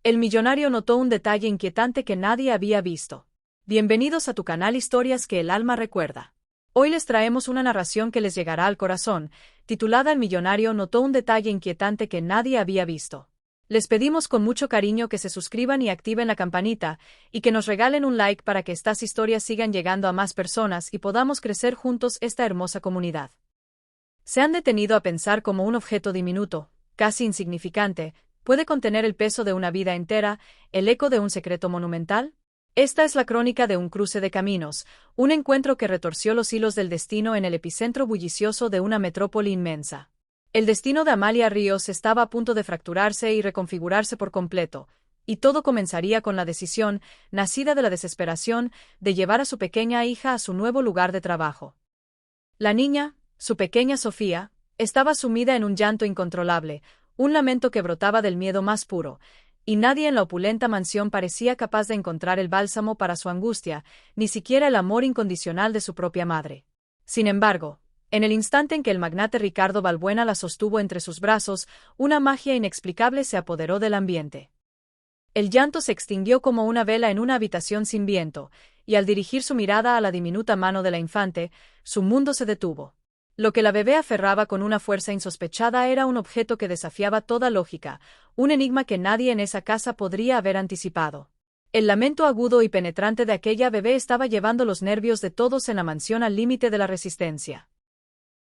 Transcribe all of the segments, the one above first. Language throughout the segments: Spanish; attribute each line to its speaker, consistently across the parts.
Speaker 1: El millonario notó un detalle inquietante que nadie había visto. Bienvenidos a tu canal Historias que el alma recuerda. Hoy les traemos una narración que les llegará al corazón, titulada El millonario notó un detalle inquietante que nadie había visto. Les pedimos con mucho cariño que se suscriban y activen la campanita, y que nos regalen un like para que estas historias sigan llegando a más personas y podamos crecer juntos esta hermosa comunidad. ¿Se han detenido a pensar cómo un objeto diminuto, casi insignificante, puede contener el peso de una vida entera, el eco de un secreto monumental? Esta es la crónica de un cruce de caminos, un encuentro que retorció los hilos del destino en el epicentro bullicioso de una metrópoli inmensa. El destino de Amalia Ríos estaba a punto de fracturarse y reconfigurarse por completo, y todo comenzaría con la decisión, nacida de la desesperación, de llevar a su pequeña hija a su nuevo lugar de trabajo. La niña, su pequeña Sofía, estaba sumida en un llanto incontrolable, un lamento que brotaba del miedo más puro, y nadie en la opulenta mansión parecía capaz de encontrar el bálsamo para su angustia, ni siquiera el amor incondicional de su propia madre. Sin embargo, en el instante en que el magnate Ricardo Balbuena la sostuvo entre sus brazos, una magia inexplicable se apoderó del ambiente. El llanto se extinguió como una vela en una habitación sin viento, y al dirigir su mirada a la diminuta mano de la infante, su mundo se detuvo. Lo que la bebé aferraba con una fuerza insospechada era un objeto que desafiaba toda lógica, un enigma que nadie en esa casa podría haber anticipado. El lamento agudo y penetrante de aquella bebé estaba llevando los nervios de todos en la mansión al límite de la resistencia.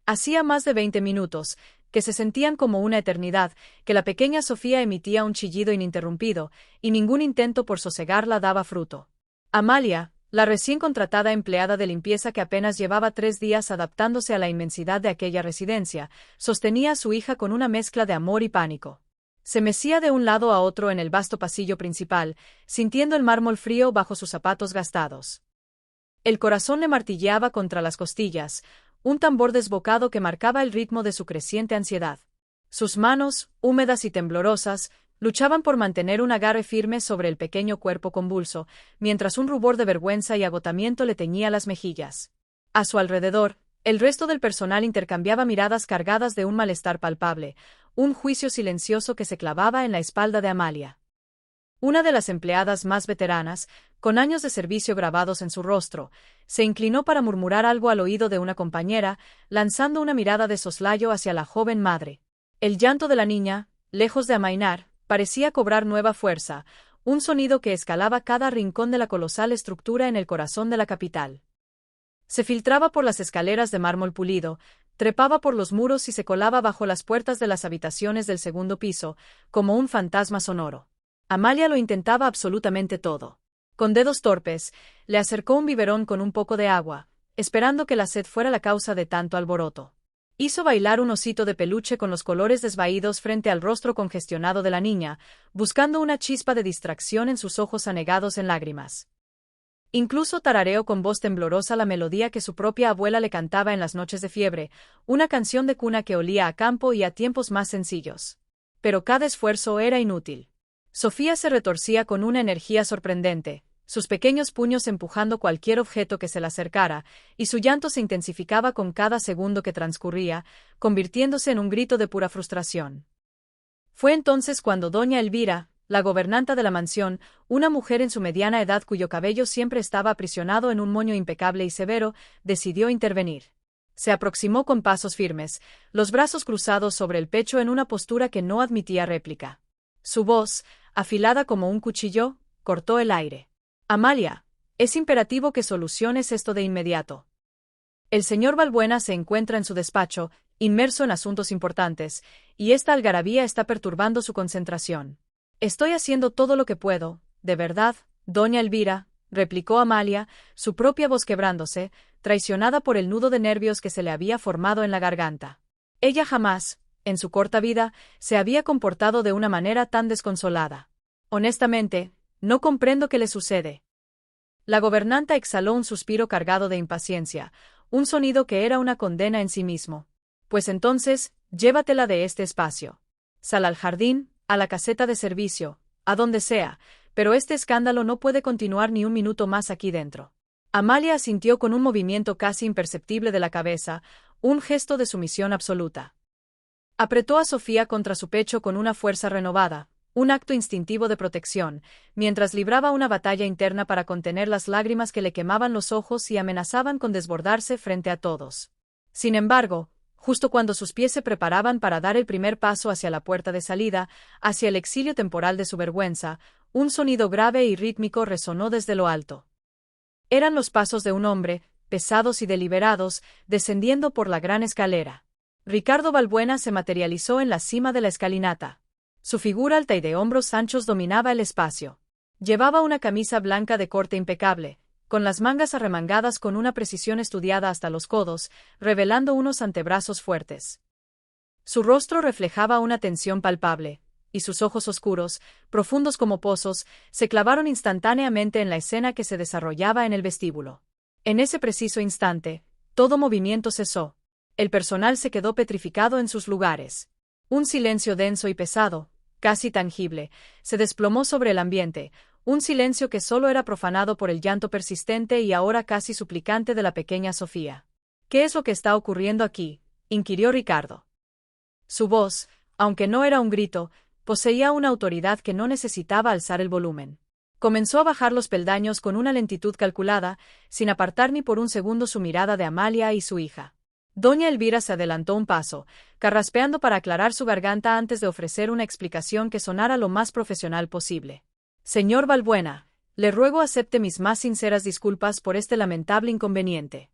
Speaker 1: Hacía más de 20 minutos, que se sentían como una eternidad, que la pequeña Sofía emitía un chillido ininterrumpido, y ningún intento por sosegarla daba fruto. Amalia, la recién contratada empleada de limpieza que apenas llevaba 3 días adaptándose a la inmensidad de aquella residencia, sostenía a su hija con una mezcla de amor y pánico. Se mecía de un lado a otro en el vasto pasillo principal, sintiendo el mármol frío bajo sus zapatos gastados. El corazón le martilleaba contra las costillas, un tambor desbocado que marcaba el ritmo de su creciente ansiedad. Sus manos, húmedas y temblorosas, luchaban por mantener un agarre firme sobre el pequeño cuerpo convulso, mientras un rubor de vergüenza y agotamiento le teñía las mejillas. A su alrededor, el resto del personal intercambiaba miradas cargadas de un malestar palpable, un juicio silencioso que se clavaba en la espalda de Amalia. Una de las empleadas más veteranas, con años de servicio grabados en su rostro, se inclinó para murmurar algo al oído de una compañera, lanzando una mirada de soslayo hacia la joven madre. El llanto de la niña, lejos de amainar, parecía cobrar nueva fuerza, un sonido que escalaba cada rincón de la colosal estructura en el corazón de la capital. Se filtraba por las escaleras de mármol pulido, trepaba por los muros y se colaba bajo las puertas de las habitaciones del segundo piso, como un fantasma sonoro. Amalia lo intentaba absolutamente todo. Con dedos torpes, le acercó un biberón con un poco de agua, esperando que la sed fuera la causa de tanto alboroto. Hizo bailar un osito de peluche con los colores desvaídos frente al rostro congestionado de la niña, buscando una chispa de distracción en sus ojos anegados en lágrimas. Incluso tarareó con voz temblorosa la melodía que su propia abuela le cantaba en las noches de fiebre, una canción de cuna que olía a campo y a tiempos más sencillos. Pero cada esfuerzo era inútil. Sofía se retorcía con una energía sorprendente, sus pequeños puños empujando cualquier objeto que se le acercara, y su llanto se intensificaba con cada segundo que transcurría, convirtiéndose en un grito de pura frustración. Fue entonces cuando doña Elvira, la gobernanta de la mansión, una mujer en su mediana edad cuyo cabello siempre estaba aprisionado en un moño impecable y severo, decidió intervenir. Se aproximó con pasos firmes, los brazos cruzados sobre el pecho en una postura que no admitía réplica. Su voz, afilada como un cuchillo, cortó el aire. Amalia, es imperativo que soluciones esto de inmediato. El señor Balbuena se encuentra en su despacho, inmerso en asuntos importantes, y esta algarabía está perturbando su concentración. Estoy haciendo todo lo que puedo, de verdad, doña Elvira, replicó Amalia, su propia voz quebrándose, traicionada por el nudo de nervios que se le había formado en la garganta. Ella jamás, en su corta vida, se había comportado de una manera tan desconsolada. Honestamente, no comprendo qué le sucede. La gobernanta exhaló un suspiro cargado de impaciencia, un sonido que era una condena en sí mismo. Pues entonces, llévatela de este espacio. Sal al jardín, a la caseta de servicio, a donde sea, pero este escándalo no puede continuar ni un minuto más aquí dentro. Amalia asintió con un movimiento casi imperceptible de la cabeza, un gesto de sumisión absoluta. Apretó a Sofía contra su pecho con una fuerza renovada, un acto instintivo de protección, mientras libraba una batalla interna para contener las lágrimas que le quemaban los ojos y amenazaban con desbordarse frente a todos. Sin embargo, justo cuando sus pies se preparaban para dar el primer paso hacia la puerta de salida, hacia el exilio temporal de su vergüenza, un sonido grave y rítmico resonó desde lo alto. Eran los pasos de un hombre, pesados y deliberados, descendiendo por la gran escalera. Ricardo Balbuena se materializó en la cima de la escalinata. Su figura alta y de hombros anchos dominaba el espacio. Llevaba una camisa blanca de corte impecable, con las mangas arremangadas con una precisión estudiada hasta los codos, revelando unos antebrazos fuertes. Su rostro reflejaba una tensión palpable, y sus ojos oscuros, profundos como pozos, se clavaron instantáneamente en la escena que se desarrollaba en el vestíbulo. En ese preciso instante, todo movimiento cesó. El personal se quedó petrificado en sus lugares. Un silencio denso y pesado, casi tangible, se desplomó sobre el ambiente, un silencio que solo era profanado por el llanto persistente y ahora casi suplicante de la pequeña Sofía. ¿Qué es lo que está ocurriendo aquí?, inquirió Ricardo. Su voz, aunque no era un grito, poseía una autoridad que no necesitaba alzar el volumen. Comenzó a bajar los peldaños con una lentitud calculada, sin apartar ni por un segundo su mirada de Amalia y su hija. Doña Elvira se adelantó un paso, carraspeando para aclarar su garganta antes de ofrecer una explicación que sonara lo más profesional posible. Señor Balbuena, le ruego acepte mis más sinceras disculpas por este lamentable inconveniente.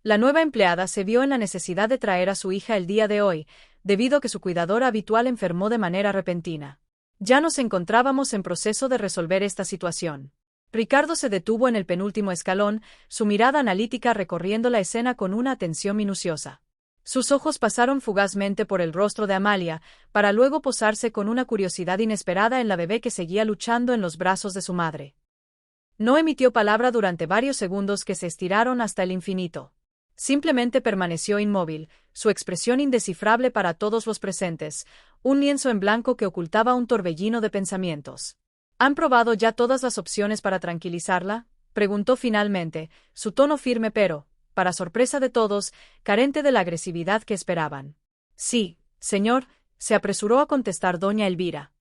Speaker 1: La nueva empleada se vio en la necesidad de traer a su hija el día de hoy, debido a que su cuidadora habitual enfermó de manera repentina. Ya nos encontrábamos en proceso de resolver esta situación. Ricardo se detuvo en el penúltimo escalón, su mirada analítica recorriendo la escena con una atención minuciosa. Sus ojos pasaron fugazmente por el rostro de Amalia, para luego posarse con una curiosidad inesperada en la bebé que seguía luchando en los brazos de su madre. No emitió palabra durante varios segundos que se estiraron hasta el infinito. Simplemente permaneció inmóvil, su expresión indescifrable para todos los presentes, un lienzo en blanco que ocultaba un torbellino de pensamientos. ¿Han probado ya todas las opciones para tranquilizarla?, preguntó finalmente, su tono firme pero, para sorpresa de todos, carente de la agresividad que esperaban. Sí, señor, se apresuró a contestar doña Elvira.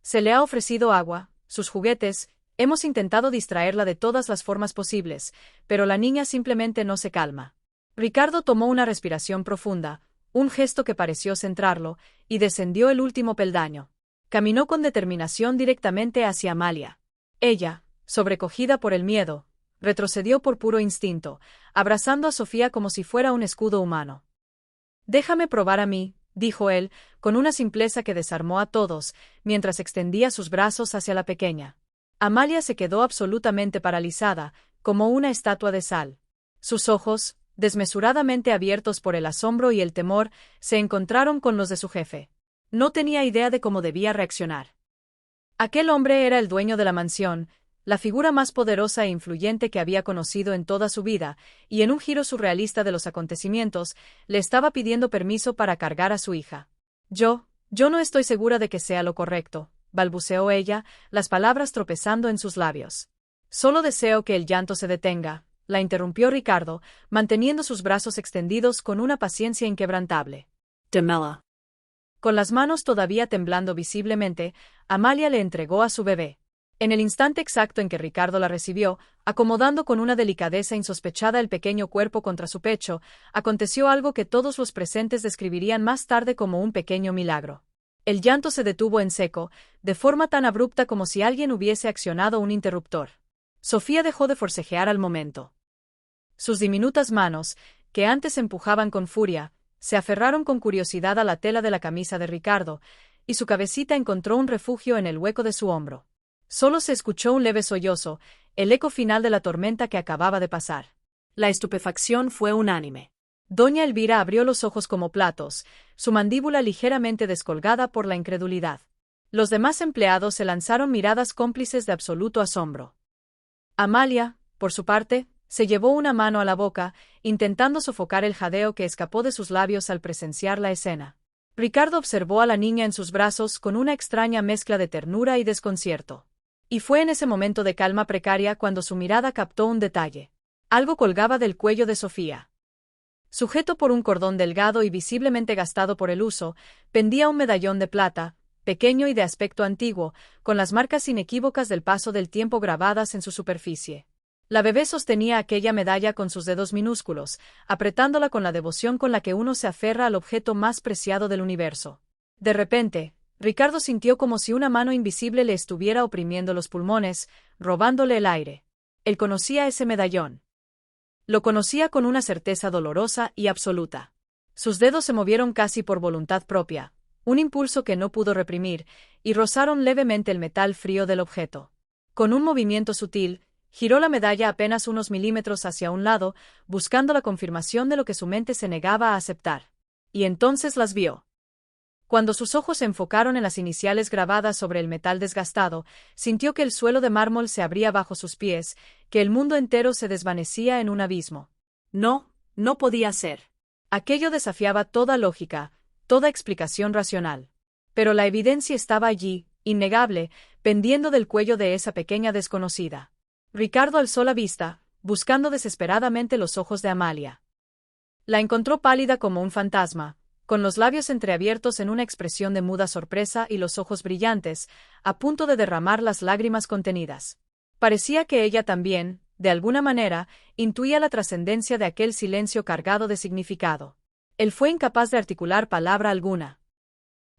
Speaker 1: Se le ha ofrecido agua, sus juguetes, hemos intentado distraerla de todas las formas posibles, pero la niña simplemente no se calma. Ricardo tomó una respiración profunda, un gesto que pareció centrarlo, y descendió el último peldaño. Caminó con determinación directamente hacia Amalia. Ella, sobrecogida por el miedo, retrocedió por puro instinto, abrazando a Sofía como si fuera un escudo humano. «Déjame probar a mí», dijo él, con una simpleza que desarmó a todos, mientras extendía sus brazos hacia la pequeña. Amalia se quedó absolutamente paralizada, como una estatua de sal. Sus ojos, desmesuradamente abiertos por el asombro y el temor, se encontraron con los de su jefe. No tenía idea de cómo debía reaccionar. Aquel hombre era el dueño de la mansión, la figura más poderosa e influyente que había conocido en toda su vida, y en un giro surrealista de los acontecimientos, le estaba pidiendo permiso para cargar a su hija. Yo no estoy segura de que sea lo correcto», balbuceó ella, las palabras tropezando en sus labios. «Solo deseo que el llanto se detenga», la interrumpió Ricardo, manteniendo sus brazos extendidos con una paciencia inquebrantable. «Démela». Con las manos todavía temblando visiblemente, Amalia le entregó a su bebé. En el instante exacto en que Ricardo la recibió, acomodando con una delicadeza insospechada el pequeño cuerpo contra su pecho, aconteció algo que todos los presentes describirían más tarde como un pequeño milagro. El llanto se detuvo en seco, de forma tan abrupta como si alguien hubiese accionado un interruptor. Sofía dejó de forcejear al momento. Sus diminutas manos, que antes empujaban con furia, se aferraron con curiosidad a la tela de la camisa de Ricardo, y su cabecita encontró un refugio en el hueco de su hombro. Solo se escuchó un leve sollozo, el eco final de la tormenta que acababa de pasar. La estupefacción fue unánime. Doña Elvira abrió los ojos como platos, su mandíbula ligeramente descolgada por la incredulidad. Los demás empleados se lanzaron miradas cómplices de absoluto asombro. Amalia, por su parte, se llevó una mano a la boca, intentando sofocar el jadeo que escapó de sus labios al presenciar la escena. Ricardo observó a la niña en sus brazos con una extraña mezcla de ternura y desconcierto. Y fue en ese momento de calma precaria cuando su mirada captó un detalle. Algo colgaba del cuello de Sofía. Sujeto por un cordón delgado y visiblemente gastado por el uso, pendía un medallón de plata, pequeño y de aspecto antiguo, con las marcas inequívocas del paso del tiempo grabadas en su superficie. La bebé sostenía aquella medalla con sus dedos minúsculos, apretándola con la devoción con la que uno se aferra al objeto más preciado del universo. De repente, Ricardo sintió como si una mano invisible le estuviera oprimiendo los pulmones, robándole el aire. Él conocía ese medallón. Lo conocía con una certeza dolorosa y absoluta. Sus dedos se movieron casi por voluntad propia, un impulso que no pudo reprimir, y rozaron levemente el metal frío del objeto. Con un movimiento sutil, giró la medalla apenas unos milímetros hacia un lado, buscando la confirmación de lo que su mente se negaba a aceptar. Y entonces las vio. Cuando sus ojos se enfocaron en las iniciales grabadas sobre el metal desgastado, sintió que el suelo de mármol se abría bajo sus pies, que el mundo entero se desvanecía en un abismo. No, no podía ser. Aquello desafiaba toda lógica, toda explicación racional. Pero la evidencia estaba allí, innegable, pendiendo del cuello de esa pequeña desconocida. Ricardo alzó la vista, buscando desesperadamente los ojos de Amalia. La encontró pálida como un fantasma, con los labios entreabiertos en una expresión de muda sorpresa y los ojos brillantes, a punto de derramar las lágrimas contenidas. Parecía que ella también, de alguna manera, intuía la trascendencia de aquel silencio cargado de significado. Él fue incapaz de articular palabra alguna.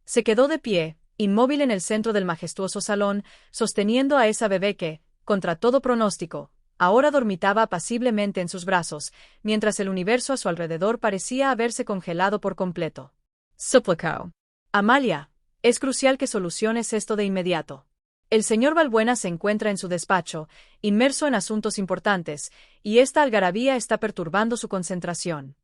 Speaker 1: Se quedó de pie, inmóvil en el centro del majestuoso salón, sosteniendo a esa bebé que, contra todo pronóstico, ahora dormitaba apaciblemente en sus brazos, mientras el universo a su alrededor parecía haberse congelado por completo. Suplicó. Amalia, es crucial que soluciones esto de inmediato. El señor Balbuena se encuentra en su despacho, inmerso en asuntos importantes, y esta algarabía está perturbando su concentración.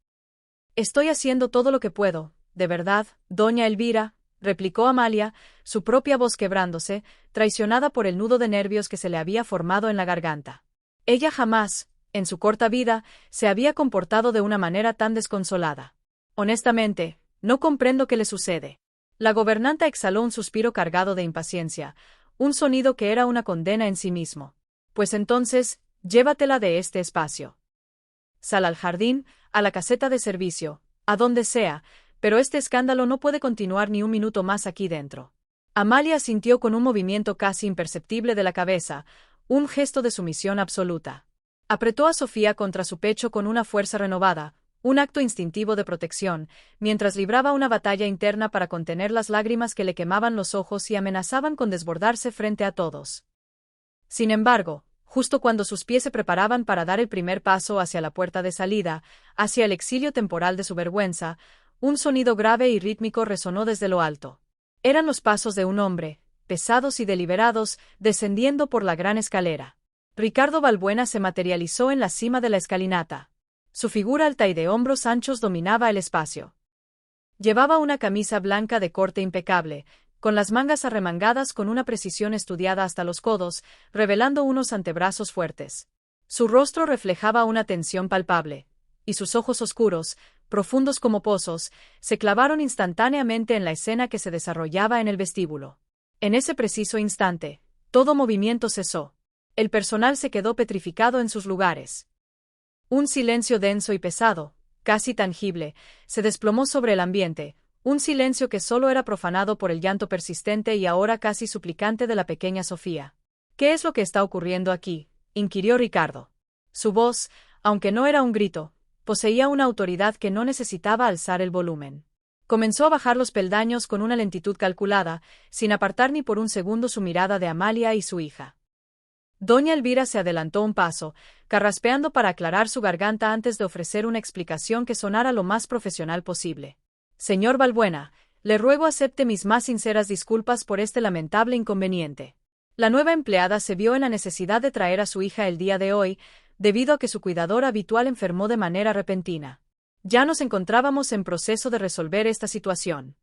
Speaker 1: Estoy haciendo todo lo que puedo, de verdad, doña Elvira, replicó Amalia, su propia voz quebrándose, traicionada por el nudo de nervios que se le había formado en la garganta. Ella jamás, en su corta vida, se había comportado de una manera tan desconsolada. Honestamente, no comprendo qué le sucede. La gobernanta exhaló un suspiro cargado de impaciencia, un sonido que era una condena en sí mismo. Pues entonces, llévatela de este espacio. Sal al jardín, a la caseta de servicio, a donde sea, pero este escándalo no puede continuar ni un minuto más aquí dentro. Amalia asintió con un movimiento casi imperceptible de la cabeza, un gesto de sumisión absoluta. Apretó a Sofía contra su pecho con una fuerza renovada, un acto instintivo de protección, mientras libraba una batalla interna para contener las lágrimas que le quemaban los ojos y amenazaban con desbordarse frente a todos. Sin embargo, justo cuando sus pies se preparaban para dar el primer paso hacia la puerta de salida, hacia el exilio temporal de su vergüenza, un sonido grave y rítmico resonó desde lo alto. Eran los pasos de un hombre, pesados y deliberados, descendiendo por la gran escalera. Ricardo Balbuena se materializó en la cima de la escalinata. Su figura alta y de hombros anchos dominaba el espacio. Llevaba una camisa blanca de corte impecable, con las mangas arremangadas con una precisión estudiada hasta los codos, revelando unos antebrazos fuertes. Su rostro reflejaba una tensión palpable, y sus ojos oscuros, profundos como pozos, se clavaron instantáneamente en la escena que se desarrollaba en el vestíbulo. En ese preciso instante, todo movimiento cesó. El personal se quedó petrificado en sus lugares. Un silencio denso y pesado, casi tangible, se desplomó sobre el ambiente, un silencio que solo era profanado por el llanto persistente y ahora casi suplicante de la pequeña Sofía. ¿Qué es lo que está ocurriendo aquí?, inquirió Ricardo. Su voz, aunque no era un grito, poseía una autoridad que no necesitaba alzar el volumen. Comenzó a bajar los peldaños con una lentitud calculada, sin apartar ni por un segundo su mirada de Amalia y su hija. Doña Elvira se adelantó un paso, carraspeando para aclarar su garganta antes de ofrecer una explicación que sonara lo más profesional posible. Señor Balbuena, le ruego acepte mis más sinceras disculpas por este lamentable inconveniente. La nueva empleada se vio en la necesidad de traer a su hija el día de hoy, debido a que su cuidador habitual enfermó de manera repentina. Ya nos encontrábamos en proceso de resolver esta situación.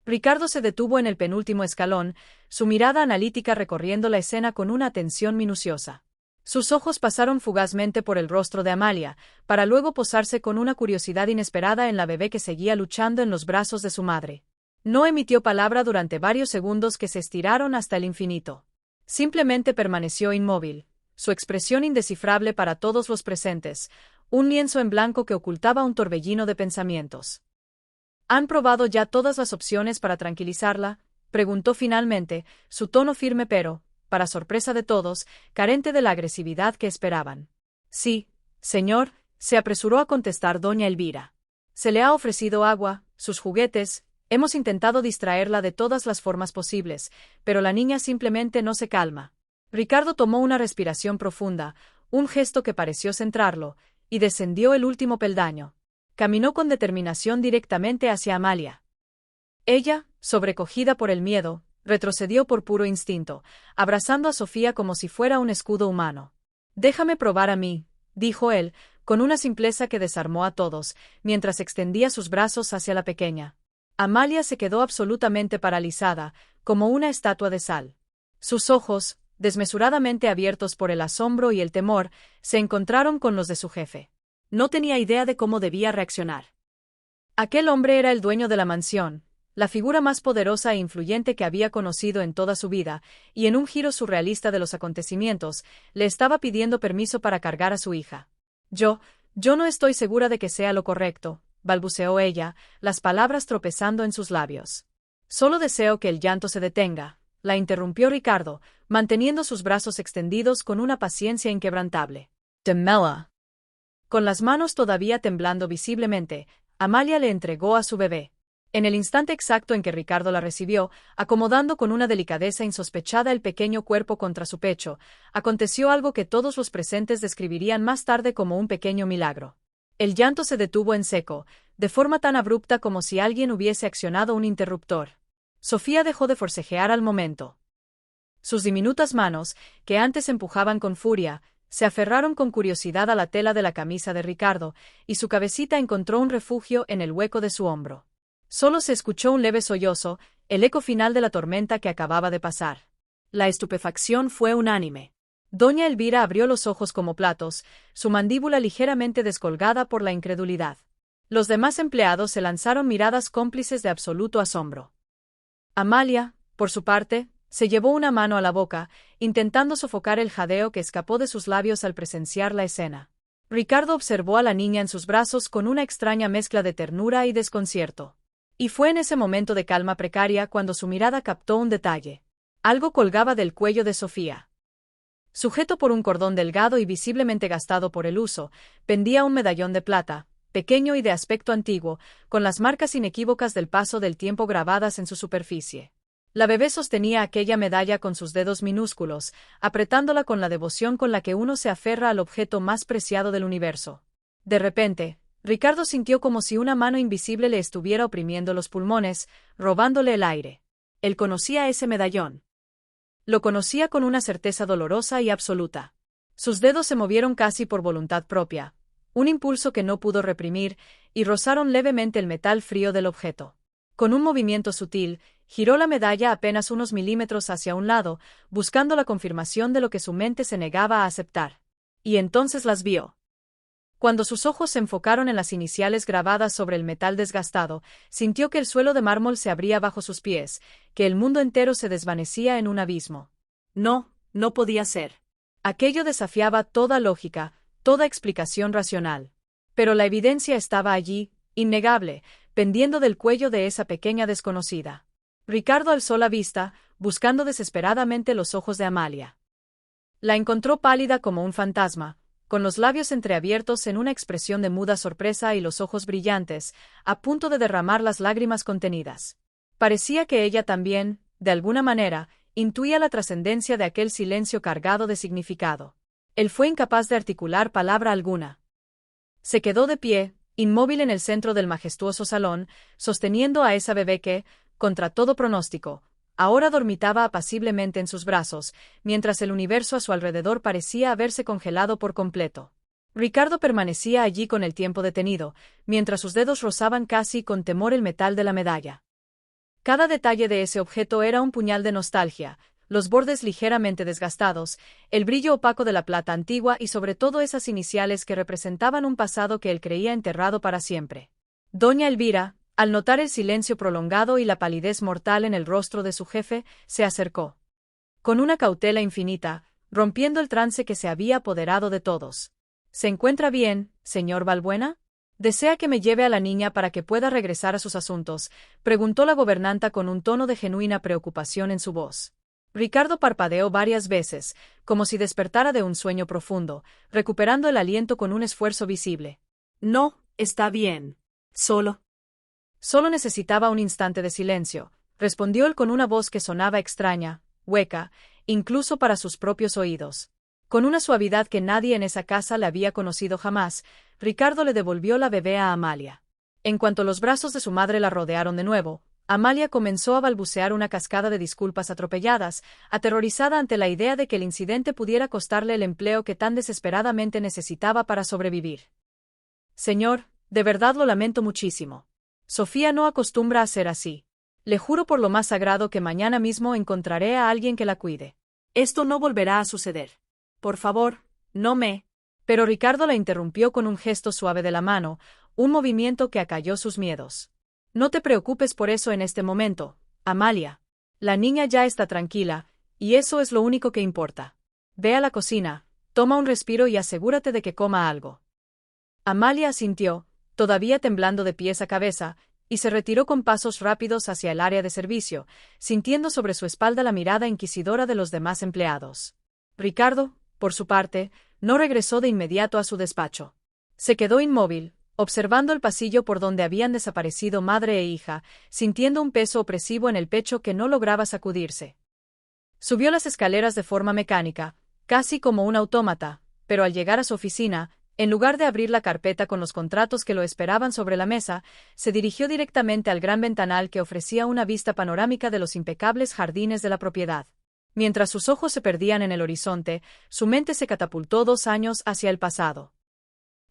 Speaker 1: Ricardo se detuvo en el penúltimo escalón, su mirada analítica recorriendo la escena con una atención minuciosa. Sus ojos pasaron fugazmente por el rostro de Amalia, para luego posarse con una curiosidad inesperada en la bebé que seguía luchando en los brazos de su madre. No emitió palabra durante varios segundos que se estiraron hasta el infinito. Simplemente permaneció inmóvil, su expresión indescifrable para todos los presentes, un lienzo en blanco que ocultaba un torbellino de pensamientos. ¿Han probado ya todas las opciones para tranquilizarla?, preguntó finalmente, su tono firme pero, para sorpresa de todos, carente de la agresividad que esperaban. Sí, señor, se apresuró a contestar doña Elvira. Se le ha ofrecido agua, sus juguetes, hemos intentado distraerla de todas las formas posibles, pero la niña simplemente no se calma. Ricardo tomó una respiración profunda, un gesto que pareció centrarlo, y descendió el último peldaño. Caminó con determinación directamente hacia Amalia. Ella, sobrecogida por el miedo, retrocedió por puro instinto, abrazando a Sofía como si fuera un escudo humano. «Déjame probar a mí», dijo él, con una simpleza que desarmó a todos, mientras extendía sus brazos hacia la pequeña. Amalia se quedó absolutamente paralizada, como una estatua de sal. Sus ojos, desmesuradamente abiertos por el asombro y el temor, se encontraron con los de su jefe. No tenía idea de cómo debía reaccionar. Aquel hombre era el dueño de la mansión, la figura más poderosa e influyente que había conocido en toda su vida, y en un giro surrealista de los acontecimientos, le estaba pidiendo permiso para cargar a su hija. Yo no estoy segura de que sea lo correcto», balbuceó ella, las palabras tropezando en sus labios. «Solo deseo que el llanto se detenga», la interrumpió Ricardo, manteniendo sus brazos extendidos con una paciencia inquebrantable. «Demela». Con las manos todavía temblando visiblemente, Amalia le entregó a su bebé. En el instante exacto en que Ricardo la recibió, acomodando con una delicadeza insospechada el pequeño cuerpo contra su pecho, aconteció algo que todos los presentes describirían más tarde como un pequeño milagro. El llanto se detuvo en seco, de forma tan abrupta como si alguien hubiese accionado un interruptor. Sofía dejó de forcejear al momento. Sus diminutas manos, que antes empujaban con furia, se aferraron con curiosidad a la tela de la camisa de Ricardo, y su cabecita encontró un refugio en el hueco de su hombro. Solo se escuchó un leve sollozo, el eco final de la tormenta que acababa de pasar. La estupefacción fue unánime. Doña Elvira abrió los ojos como platos, su mandíbula ligeramente descolgada por la incredulidad. Los demás empleados se lanzaron miradas cómplices de absoluto asombro. Amalia, por su parte, se llevó una mano a la boca, intentando sofocar el jadeo que escapó de sus labios al presenciar la escena. Ricardo observó a la niña en sus brazos con una extraña mezcla de ternura y desconcierto. Y fue en ese momento de calma precaria cuando su mirada captó un detalle. Algo colgaba del cuello de Sofía. Sujeto por un cordón delgado y visiblemente gastado por el uso, pendía un medallón de plata, pequeño y de aspecto antiguo, con las marcas inequívocas del paso del tiempo grabadas en su superficie. La bebé sostenía aquella medalla con sus dedos minúsculos, apretándola con la devoción con la que uno se aferra al objeto más preciado del universo. De repente, Ricardo sintió como si una mano invisible le estuviera oprimiendo los pulmones, robándole el aire. Él conocía ese medallón. Lo conocía con una certeza dolorosa y absoluta. Sus dedos se movieron casi por voluntad propia, un impulso que no pudo reprimir, y rozaron levemente el metal frío del objeto. Con un movimiento sutil, giró la medalla apenas unos milímetros hacia un lado, buscando la confirmación de lo que su mente se negaba a aceptar. Y entonces las vio. Cuando sus ojos se enfocaron en las iniciales grabadas sobre el metal desgastado, sintió que el suelo de mármol se abría bajo sus pies, que el mundo entero se desvanecía en un abismo. No podía ser. Aquello desafiaba toda lógica, toda explicación racional. Pero la evidencia estaba allí, innegable, pendiendo del cuello de esa pequeña desconocida. Ricardo alzó la vista, buscando desesperadamente los ojos de Amalia. La encontró pálida como un fantasma, con los labios entreabiertos en una expresión de muda sorpresa y los ojos brillantes, a punto de derramar las lágrimas contenidas. Parecía que ella también, de alguna manera, intuía la trascendencia de aquel silencio cargado de significado. Él fue incapaz de articular palabra alguna. Se quedó de pie, inmóvil en el centro del majestuoso salón, sosteniendo a esa bebé que, contra todo pronóstico, ahora dormitaba apaciblemente en sus brazos, mientras el universo a su alrededor parecía haberse congelado por completo. Ricardo permanecía allí con el tiempo detenido, mientras sus dedos rozaban casi con temor el metal de la medalla. Cada detalle de ese objeto era un puñal de nostalgia, los bordes ligeramente desgastados, el brillo opaco de la plata antigua y sobre todo esas iniciales que representaban un pasado que él creía enterrado para siempre. Doña Elvira, al notar el silencio prolongado y la palidez mortal en el rostro de su jefe, se acercó. Con una cautela infinita, rompiendo el trance que se había apoderado de todos. ¿Se encuentra bien, señor Valbuena? ¿Desea que me lleve a la niña para que pueda regresar a sus asuntos?, preguntó la gobernanta con un tono de genuina preocupación en su voz. Ricardo parpadeó varias veces, como si despertara de un sueño profundo, recuperando el aliento con un esfuerzo visible.
Speaker 2: No, está bien.
Speaker 1: Solo necesitaba un instante de silencio, respondió él con una voz que sonaba extraña, hueca, incluso para sus propios oídos. Con una suavidad que nadie en esa casa le había conocido jamás, Ricardo le devolvió la bebé a Amalia. En cuanto los brazos de su madre la rodearon de nuevo, Amalia comenzó a balbucear una cascada de disculpas atropelladas, aterrorizada ante la idea de que el incidente pudiera costarle el empleo que tan desesperadamente necesitaba para sobrevivir. Señor, de verdad lo lamento muchísimo. Sofía no acostumbra a ser así. Le juro por lo más sagrado que mañana mismo encontraré a alguien que la cuide.
Speaker 2: Esto no volverá a suceder. Por favor, no me...
Speaker 1: Pero Ricardo la interrumpió con un gesto suave de la mano, un movimiento que acalló sus miedos. No te preocupes por eso en este momento, Amalia. La niña ya está tranquila, y eso es lo único que importa. Ve a la cocina, toma un respiro y asegúrate de que coma algo. Amalia asintió, todavía temblando de pies a cabeza, y se retiró con pasos rápidos hacia el área de servicio, sintiendo sobre su espalda la mirada inquisidora de los demás empleados. Ricardo, por su parte, no regresó de inmediato a su despacho. Se quedó inmóvil, observando el pasillo por donde habían desaparecido madre e hija, sintiendo un peso opresivo en el pecho que no lograba sacudirse. Subió las escaleras de forma mecánica, casi como un autómata, pero al llegar a su oficina, en lugar de abrir la carpeta con los contratos que lo esperaban sobre la mesa, se dirigió directamente al gran ventanal que ofrecía una vista panorámica de los impecables jardines de la propiedad. Mientras sus ojos se perdían en el horizonte, su mente se catapultó 2 años hacia el pasado.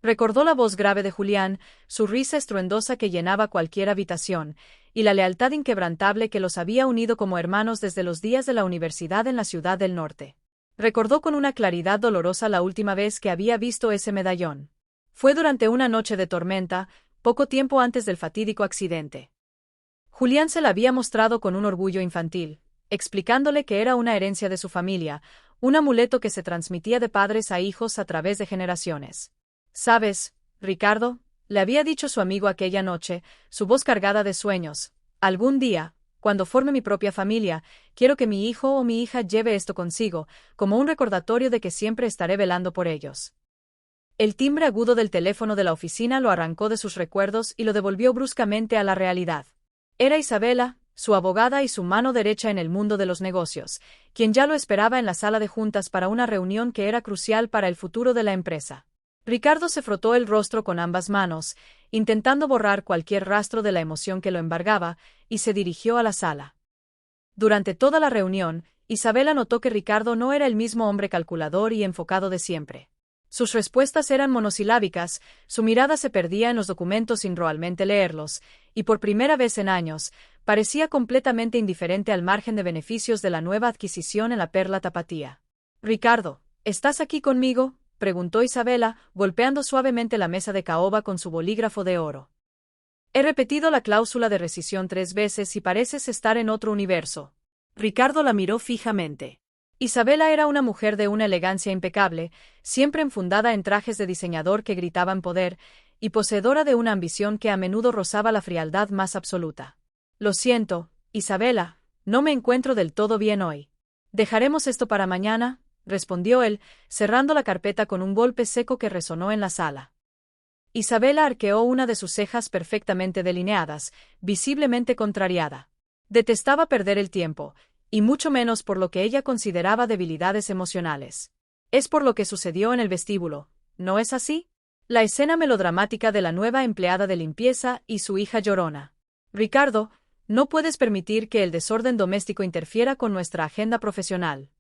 Speaker 1: Recordó la voz grave de Julián, su risa estruendosa que llenaba cualquier habitación, y la lealtad inquebrantable que los había unido como hermanos desde los días de la universidad en la ciudad del norte. Recordó con una claridad dolorosa la última vez que había visto ese medallón. Fue durante una noche de tormenta, poco tiempo antes del fatídico accidente. Julián se la había mostrado con un orgullo infantil, explicándole que era una herencia de su familia, un amuleto que se transmitía de padres a hijos a través de generaciones. «¿Sabes, Ricardo?», le había dicho su amigo aquella noche, su voz cargada de sueños, «algún día, cuando forme mi propia familia, quiero que mi hijo o mi hija lleve esto consigo, como un recordatorio de que siempre estaré velando por ellos». El timbre agudo del teléfono de la oficina lo arrancó de sus recuerdos y lo devolvió bruscamente a la realidad. Era Isabela, su abogada y su mano derecha en el mundo de los negocios, quien ya lo esperaba en la sala de juntas para una reunión que era crucial para el futuro de la empresa. Ricardo se frotó el rostro con ambas manos, intentando borrar cualquier rastro de la emoción que lo embargaba, y se dirigió a la sala. Durante toda la reunión, Isabela notó que Ricardo no era el mismo hombre calculador y enfocado de siempre. Sus respuestas eran monosilábicas, su mirada se perdía en los documentos sin realmente leerlos, y por primera vez en años, parecía completamente indiferente al margen de beneficios de la nueva adquisición en la Perla Tapatía. «Ricardo, ¿estás aquí conmigo?», preguntó Isabela, golpeando suavemente la mesa de caoba con su bolígrafo de oro. «He repetido la cláusula de rescisión 3 veces y pareces estar en otro universo».
Speaker 2: Ricardo la miró fijamente.
Speaker 1: Isabela era una mujer de una elegancia impecable, siempre enfundada en trajes de diseñador que gritaban poder, y poseedora de una ambición que a menudo rozaba la frialdad más absoluta. «Lo siento, Isabela, no me encuentro del todo bien hoy. ¿Dejaremos esto para mañana?», respondió él, cerrando la carpeta con un golpe seco que resonó en la sala. Isabela arqueó una de sus cejas perfectamente delineadas, visiblemente contrariada. Detestaba perder el tiempo, y mucho menos por lo que ella consideraba debilidades emocionales. Es por lo que sucedió en el vestíbulo, ¿no es así? La escena melodramática de la nueva empleada de limpieza y su hija llorona. «Ricardo, no puedes permitir que el desorden doméstico interfiera con nuestra agenda profesional.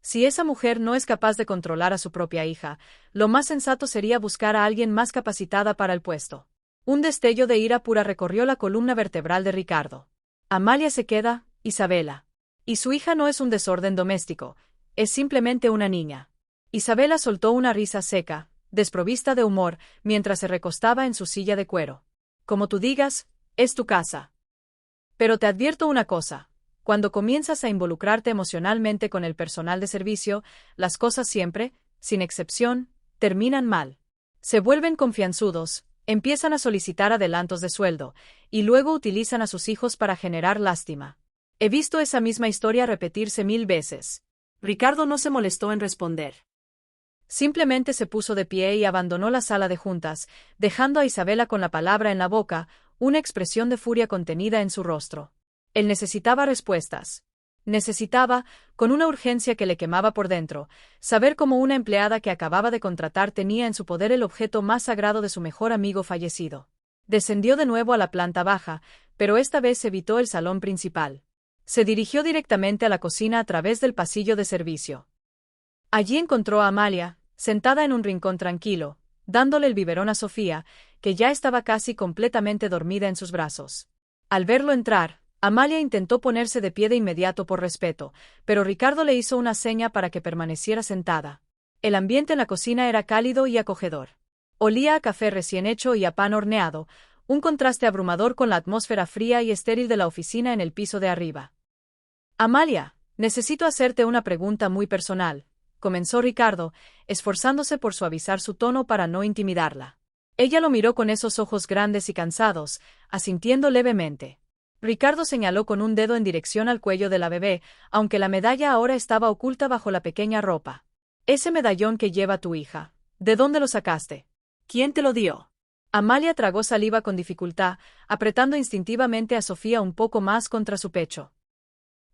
Speaker 1: Si esa mujer no es capaz de controlar a su propia hija, lo más sensato sería buscar a alguien más capacitada para el puesto». Un destello de ira pura recorrió la columna vertebral de Ricardo. «Amalia se queda, Isabela. Y su hija no es un desorden doméstico, es simplemente una niña». Isabela soltó una risa seca, desprovista de humor, mientras se recostaba en su silla de cuero. «Como tú digas, es tu casa. Pero te advierto una cosa. Cuando comienzas a involucrarte emocionalmente con el personal de servicio, las cosas siempre, sin excepción, terminan mal. Se vuelven confianzudos, Empiezan a solicitar adelantos de sueldo, y luego utilizan a sus hijos para generar lástima. He visto esa misma historia repetirse 1000 veces.
Speaker 2: Ricardo no se molestó en responder.
Speaker 1: Simplemente se puso de pie y abandonó la sala de juntas, dejando a Isabela con la palabra en la boca, una expresión de furia contenida en su rostro. Él necesitaba respuestas. Necesitaba, con una urgencia que le quemaba por dentro, saber cómo una empleada que acababa de contratar tenía en su poder el objeto más sagrado de su mejor amigo fallecido. Descendió de nuevo a la planta baja, pero esta vez evitó el salón principal. Se dirigió directamente a la cocina a través del pasillo de servicio. Allí encontró a Amalia, sentada en un rincón tranquilo, dándole el biberón a Sofía, que ya estaba casi completamente dormida en sus brazos. Al verlo entrar, Amalia intentó ponerse de pie de inmediato por respeto, pero Ricardo le hizo una seña para que permaneciera sentada. El ambiente en la cocina era cálido y acogedor. Olía a café recién hecho y a pan horneado, un contraste abrumador con la atmósfera fría y estéril de la oficina en el piso de arriba. Amalia, necesito hacerte una pregunta muy personal, comenzó Ricardo, esforzándose por suavizar su tono para no intimidarla. Ella lo miró con esos ojos grandes y cansados, asintiendo levemente. Ricardo señaló con un dedo en dirección al cuello de la bebé, aunque la medalla ahora estaba oculta bajo la pequeña ropa. Ese medallón que lleva tu hija, ¿de dónde lo sacaste?
Speaker 2: ¿Quién te lo dio?
Speaker 1: Amalia tragó saliva con dificultad, apretando instintivamente a Sofía un poco más contra su pecho.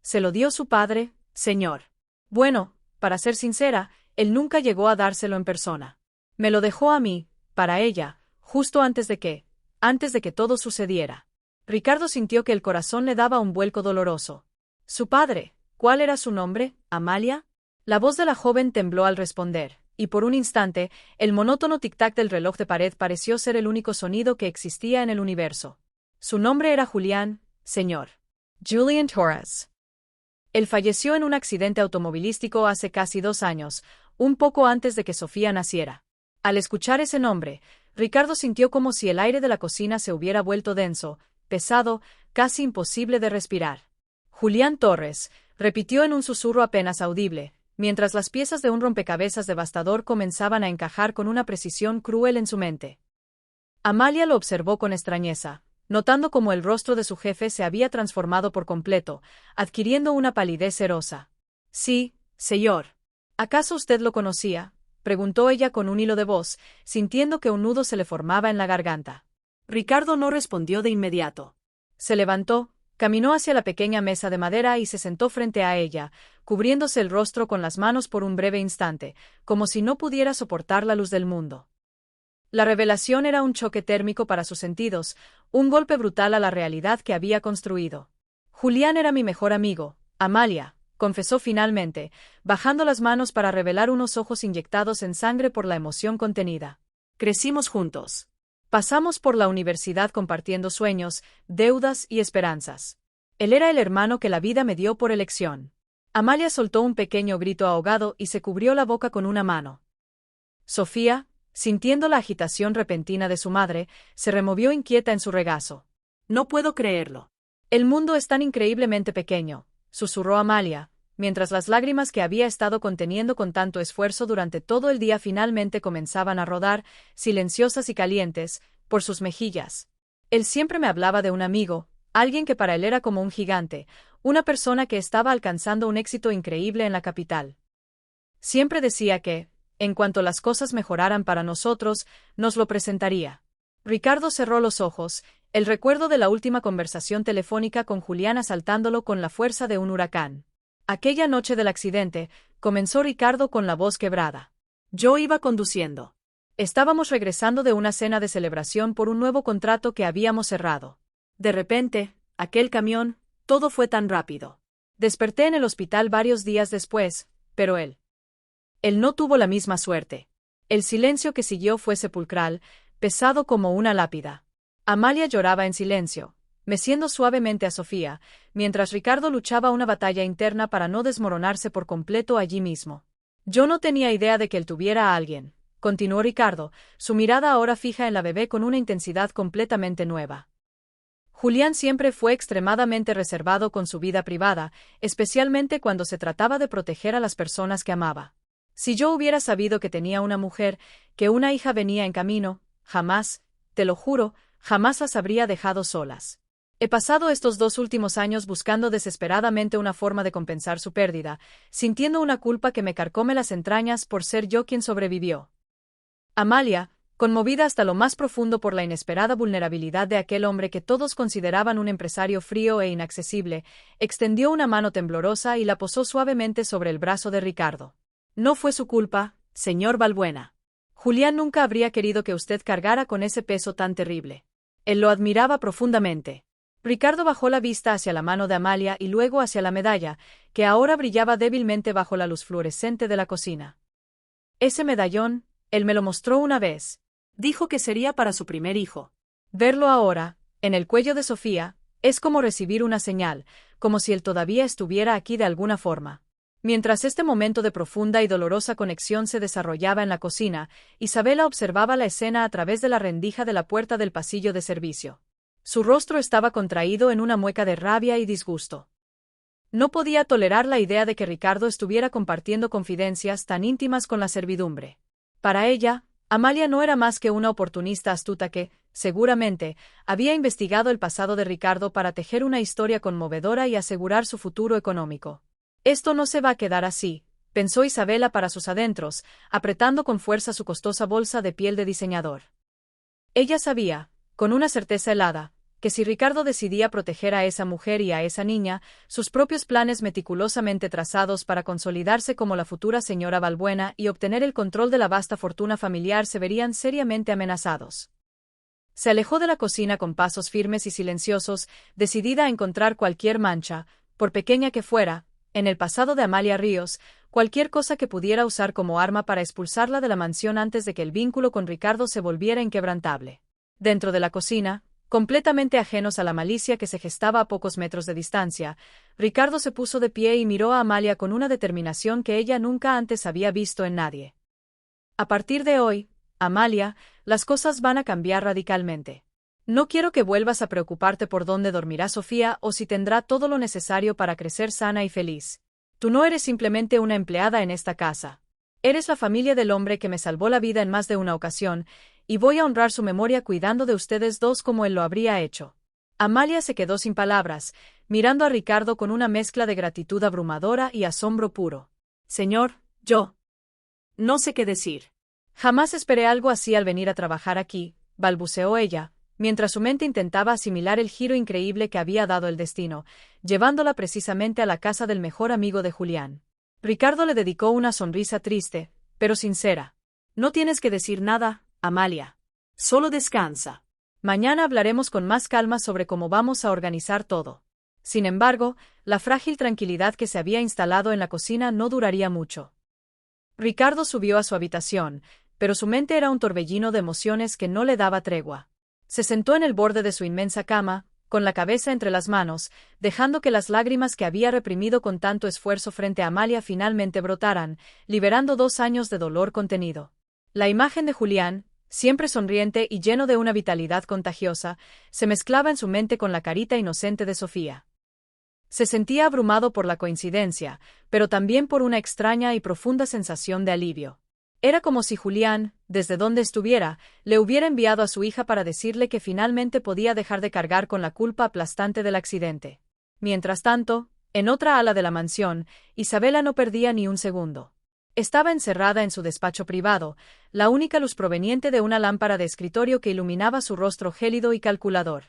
Speaker 1: Se lo dio su padre, señor. Bueno, para ser sincera, él nunca llegó a dárselo en persona. Me lo dejó a mí, para ella, justo antes de que todo sucediera. Ricardo sintió que el corazón le daba un vuelco doloroso. Su padre, ¿cuál era su nombre, Amalia? La voz de la joven tembló al responder, y por un instante, el monótono tic-tac del reloj de pared pareció ser el único sonido que existía en el universo. Su nombre era Julián, señor. Julian Torres. Él falleció en un accidente automovilístico hace casi 2 años, un poco antes de que Sofía naciera. Al escuchar ese nombre, Ricardo sintió como si el aire de la cocina se hubiera vuelto denso, pesado, casi imposible de respirar. Julián Torres, repitió en un susurro apenas audible, mientras las piezas de un rompecabezas devastador comenzaban a encajar con una precisión cruel en su mente. Amalia lo observó con extrañeza, notando cómo el rostro de su jefe se había transformado por completo, adquiriendo una palidez cerosa. Sí, señor. ¿Acaso usted lo conocía? Preguntó ella con un hilo de voz, sintiendo que un nudo se le formaba en la garganta.
Speaker 2: Ricardo no respondió de inmediato.
Speaker 1: Se levantó, caminó hacia la pequeña mesa de madera y se sentó frente a ella, cubriéndose el rostro con las manos por un breve instante, como si no pudiera soportar la luz del mundo. La revelación era un choque térmico para sus sentidos, un golpe brutal a la realidad que había construido. Julián era mi mejor amigo, Amalia, confesó finalmente, bajando las manos para revelar unos ojos inyectados en sangre por la emoción contenida.
Speaker 2: Crecimos juntos.
Speaker 1: Pasamos por la universidad compartiendo sueños, deudas y esperanzas. Él era el hermano que la vida me dio por elección. Amalia soltó un pequeño grito ahogado y se cubrió la boca con una mano. Sofía, sintiendo la agitación repentina de su madre, se removió inquieta en su regazo.
Speaker 2: No puedo creerlo.
Speaker 1: El mundo es tan increíblemente pequeño, susurró Amalia, mientras las lágrimas que había estado conteniendo con tanto esfuerzo durante todo el día finalmente comenzaban a rodar, silenciosas y calientes, por sus mejillas. Él siempre me hablaba de un amigo, alguien que para él era como un gigante, una persona que estaba alcanzando un éxito increíble en la capital. Siempre decía que, en cuanto las cosas mejoraran para nosotros, nos lo presentaría. Ricardo cerró los ojos, el recuerdo de la última conversación telefónica con Julián asaltándolo con la fuerza de un huracán. Aquella noche del accidente, comenzó Ricardo con la voz quebrada.
Speaker 2: Yo iba conduciendo.
Speaker 1: Estábamos regresando de una cena de celebración por un nuevo contrato que habíamos cerrado.
Speaker 2: De repente, aquel camión, todo fue tan rápido.
Speaker 1: Desperté en el hospital varios días después, pero él no tuvo la misma suerte. El silencio que siguió fue sepulcral, pesado como una lápida. Amalia lloraba en silencio, meciendo suavemente a Sofía, mientras Ricardo luchaba una batalla interna para no desmoronarse por completo allí mismo. Yo no tenía idea de que él tuviera a alguien, continuó Ricardo, su mirada ahora fija en la bebé con una intensidad completamente nueva. Julián siempre fue extremadamente reservado con su vida privada, especialmente cuando se trataba de proteger a las personas que amaba. Si yo hubiera sabido que tenía una mujer, que una hija venía en camino, jamás, te lo juro, jamás las habría dejado solas. He pasado estos 2 últimos años buscando desesperadamente una forma de compensar su pérdida, sintiendo una culpa que me carcome las entrañas por ser yo quien sobrevivió. Amalia, conmovida hasta lo más profundo por la inesperada vulnerabilidad de aquel hombre que todos consideraban un empresario frío e inaccesible, extendió una mano temblorosa y la posó suavemente sobre el brazo de Ricardo. No fue su culpa, señor Balbuena. Julián nunca habría querido que usted cargara con ese peso tan terrible. Él lo admiraba profundamente. Ricardo bajó la vista hacia la mano de Amalia y luego hacia la medalla, que ahora brillaba débilmente bajo la luz fluorescente de la cocina. Ese medallón, él me lo mostró una vez.
Speaker 2: Dijo que sería para su primer hijo.
Speaker 1: Verlo ahora, en el cuello de Sofía, es como recibir una señal, como si él todavía estuviera aquí de alguna forma. Mientras este momento de profunda y dolorosa conexión se desarrollaba en la cocina, Isabela observaba la escena a través de la rendija de la puerta del pasillo de servicio. Su rostro estaba contraído en una mueca de rabia y disgusto. No podía tolerar la idea de que Ricardo estuviera compartiendo confidencias tan íntimas con la servidumbre. Para ella, Amalia no era más que una oportunista astuta que, seguramente, había investigado el pasado de Ricardo para tejer una historia conmovedora y asegurar su futuro económico. Esto no se va a quedar así, pensó Isabela para sus adentros, apretando con fuerza su costosa bolsa de piel de diseñador. Ella sabía, con una certeza helada, que si Ricardo decidía proteger a esa mujer y a esa niña, sus propios planes meticulosamente trazados para consolidarse como la futura señora Balbuena y obtener el control de la vasta fortuna familiar se verían seriamente amenazados. Se alejó de la cocina con pasos firmes y silenciosos, decidida a encontrar cualquier mancha, por pequeña que fuera, en el pasado de Amalia Ríos, cualquier cosa que pudiera usar como arma para expulsarla de la mansión antes de que el vínculo con Ricardo se volviera inquebrantable. Dentro de la cocina, completamente ajenos a la malicia que se gestaba a pocos metros de distancia, Ricardo se puso de pie y miró a Amalia con una determinación que ella nunca antes había visto en nadie. A partir de hoy, Amalia, las cosas van a cambiar radicalmente. No quiero que vuelvas a preocuparte por dónde dormirá Sofía o si tendrá todo lo necesario para crecer sana y feliz. Tú no eres simplemente una empleada en esta casa. Eres la familia del hombre que me salvó la vida en más de una ocasión, y voy a honrar su memoria cuidando de ustedes dos como él lo habría hecho. Amalia se quedó sin palabras, mirando a Ricardo con una mezcla de gratitud abrumadora y asombro puro.
Speaker 2: Señor, yo no sé qué decir.
Speaker 1: Jamás esperé algo así al venir a trabajar aquí, balbuceó ella, mientras su mente intentaba asimilar el giro increíble que había dado el destino, llevándola precisamente a la casa del mejor amigo de Julián. Ricardo le dedicó una sonrisa triste, pero sincera.
Speaker 2: No tienes que decir nada, Amalia. Solo descansa.
Speaker 1: Mañana hablaremos con más calma sobre cómo vamos a organizar todo. Sin embargo, la frágil tranquilidad que se había instalado en la cocina no duraría mucho. Ricardo subió a su habitación, pero su mente era un torbellino de emociones que no le daba tregua. Se sentó en el borde de su inmensa cama, con la cabeza entre las manos, dejando que las lágrimas que había reprimido con tanto esfuerzo frente a Amalia finalmente brotaran, liberando 2 años de dolor contenido. La imagen de Julián, siempre sonriente y lleno de una vitalidad contagiosa, se mezclaba en su mente con la carita inocente de Sofía. Se sentía abrumado por la coincidencia, pero también por una extraña y profunda sensación de alivio. Era como si Julián, desde donde estuviera, le hubiera enviado a su hija para decirle que finalmente podía dejar de cargar con la culpa aplastante del accidente. Mientras tanto, en otra ala de la mansión, Isabela no perdía ni un segundo. Estaba encerrada en su despacho privado, la única luz proveniente de una lámpara de escritorio que iluminaba su rostro gélido y calculador.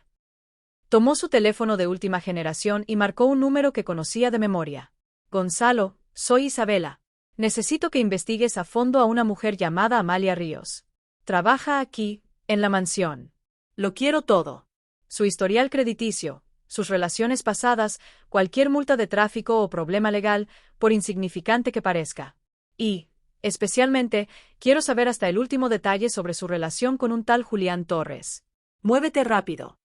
Speaker 1: Tomó su teléfono de última generación y marcó un número que conocía de memoria. Gonzalo, soy Isabela. Necesito que investigues a fondo a una mujer llamada Amalia Ríos. Trabaja aquí, en la mansión. Lo quiero todo. Su historial crediticio, sus relaciones pasadas, cualquier multa de tráfico o problema legal, por insignificante que parezca. Y, especialmente, quiero saber hasta el último detalle sobre su relación con un tal Julián Torres.
Speaker 2: Muévete rápido.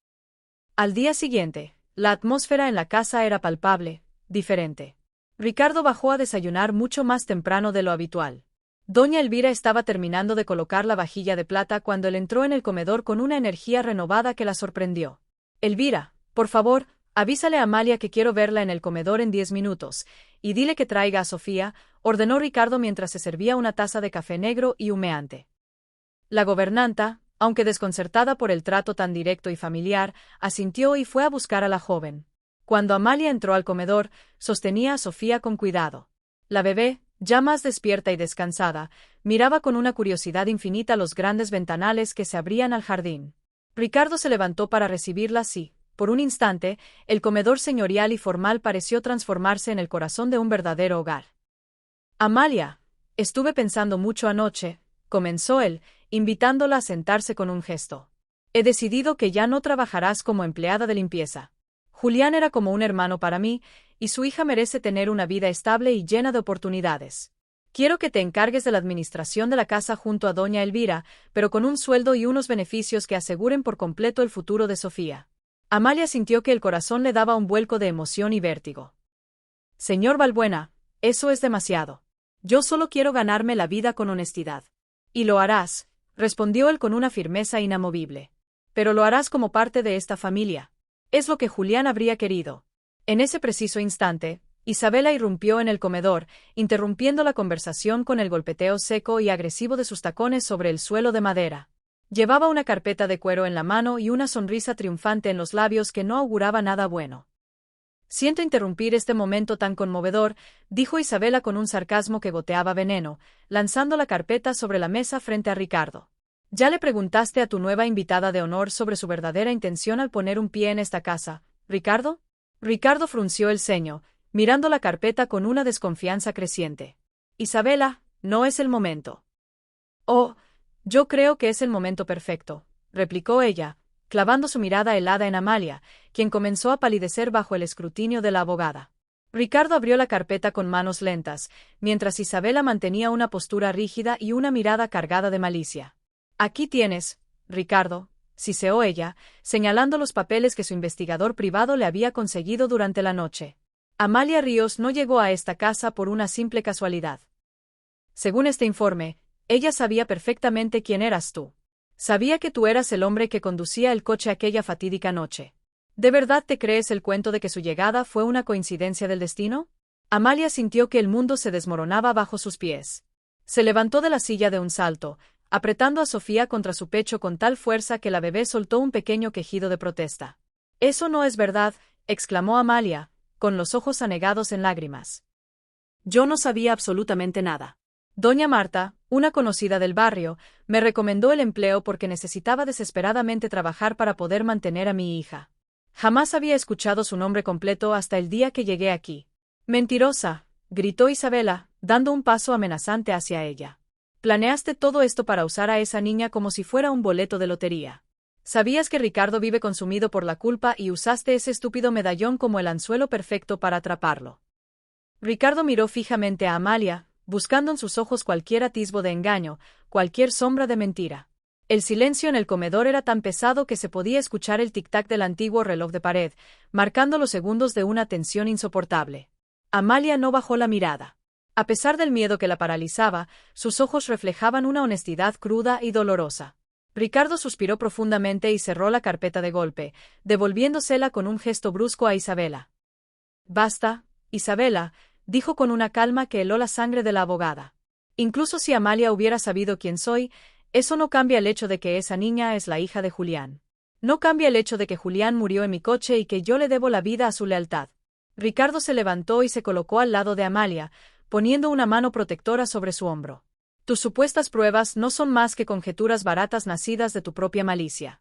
Speaker 1: Al día siguiente, la atmósfera en la casa era palpable, diferente. Ricardo bajó a desayunar mucho más temprano de lo habitual. Doña Elvira estaba terminando de colocar la vajilla de plata cuando él entró en el comedor con una energía renovada que la sorprendió. Elvira, por favor, avísale a Amalia que quiero verla en el comedor en 10 minutos, y dile que traiga a Sofía, ordenó Ricardo mientras se servía una taza de café negro y humeante. La gobernanta, Aunque desconcertada por el trato tan directo y familiar, asintió y fue a buscar a la joven. Cuando Amalia entró al comedor, sostenía a Sofía con cuidado. La bebé, ya más despierta y descansada, miraba con una curiosidad infinita los grandes ventanales que se abrían al jardín. Ricardo se levantó para recibirla y, por un instante, el comedor señorial y formal pareció transformarse en el corazón de un verdadero hogar. Amalia, estuve pensando mucho anoche, comenzó él, invitándola a sentarse con un gesto. He decidido que ya no trabajarás como empleada de limpieza. Julián era como un hermano para mí, y su hija merece tener una vida estable y llena de oportunidades. Quiero que te encargues de la administración de la casa junto a doña Elvira, pero con un sueldo y unos beneficios que aseguren por completo el futuro de Sofía. Amalia sintió que el corazón le daba un vuelco de emoción y vértigo. Señor Valbuena, eso es demasiado. Yo solo quiero ganarme la vida con honestidad. Y lo harás, respondió él con una firmeza inamovible. Pero lo harás como parte de esta familia. Es lo que Julián habría querido. En ese preciso instante, Isabela irrumpió en el comedor, interrumpiendo la conversación con el golpeteo seco y agresivo de sus tacones sobre el suelo de madera. Llevaba una carpeta de cuero en la mano y una sonrisa triunfante en los labios que no auguraba nada bueno. Siento interrumpir este momento tan conmovedor, dijo Isabela con un sarcasmo que goteaba veneno, lanzando la carpeta sobre la mesa frente a Ricardo. ¿Ya le preguntaste a tu nueva invitada de honor sobre su verdadera intención al poner un pie en esta casa, Ricardo? Ricardo frunció el ceño, mirando la carpeta con una desconfianza creciente. Isabela, no es el momento. Oh, yo creo que es el momento perfecto, replicó ella, clavando su mirada helada en Amalia, quien comenzó a palidecer bajo el escrutinio de la abogada. Ricardo abrió la carpeta con manos lentas, mientras Isabela mantenía una postura rígida y una mirada cargada de malicia. Aquí tienes, Ricardo, siseó ella, señalando los papeles que su investigador privado le había conseguido durante la noche. Amalia Ríos no llegó a esta casa por una simple casualidad. Según este informe, ella sabía perfectamente quién eras tú. Sabía que tú eras el hombre que conducía el coche aquella fatídica noche. ¿De verdad te crees el cuento de que su llegada fue una coincidencia del destino? Amalia sintió que el mundo se desmoronaba bajo sus pies. Se levantó de la silla de un salto, apretando a Sofía contra su pecho con tal fuerza que la bebé soltó un pequeño quejido de protesta. «Eso no es verdad», exclamó Amalia, con los ojos anegados en lágrimas. «Yo no sabía absolutamente nada. Doña Marta, una conocida del barrio, me recomendó el empleo porque necesitaba desesperadamente trabajar para poder mantener a mi hija. Jamás había escuchado su nombre completo hasta el día que llegué aquí». «Mentirosa», gritó Isabela, dando un paso amenazante hacia ella. «Planeaste todo esto para usar a esa niña como si fuera un boleto de lotería. Sabías que Ricardo vive consumido por la culpa y usaste ese estúpido medallón como el anzuelo perfecto para atraparlo». Ricardo miró fijamente a Amalia, buscando en sus ojos cualquier atisbo de engaño, cualquier sombra de mentira. El silencio en el comedor era tan pesado que se podía escuchar el tic-tac del antiguo reloj de pared, marcando los segundos de una tensión insoportable. Amalia no bajó la mirada. A pesar del miedo que la paralizaba, sus ojos reflejaban una honestidad cruda y dolorosa. Ricardo suspiró profundamente y cerró la carpeta de golpe, devolviéndosela con un gesto brusco a Isabela. «Basta, Isabela», dijo con una calma que heló la sangre de la abogada. «Incluso si Amalia hubiera sabido quién soy, eso no cambia el hecho de que esa niña es la hija de Julián. No cambia el hecho de que Julián murió en mi coche y que yo le debo la vida a su lealtad». Ricardo se levantó y se colocó al lado de Amalia, poniendo una mano protectora sobre su hombro. «Tus supuestas pruebas no son más que conjeturas baratas nacidas de tu propia malicia.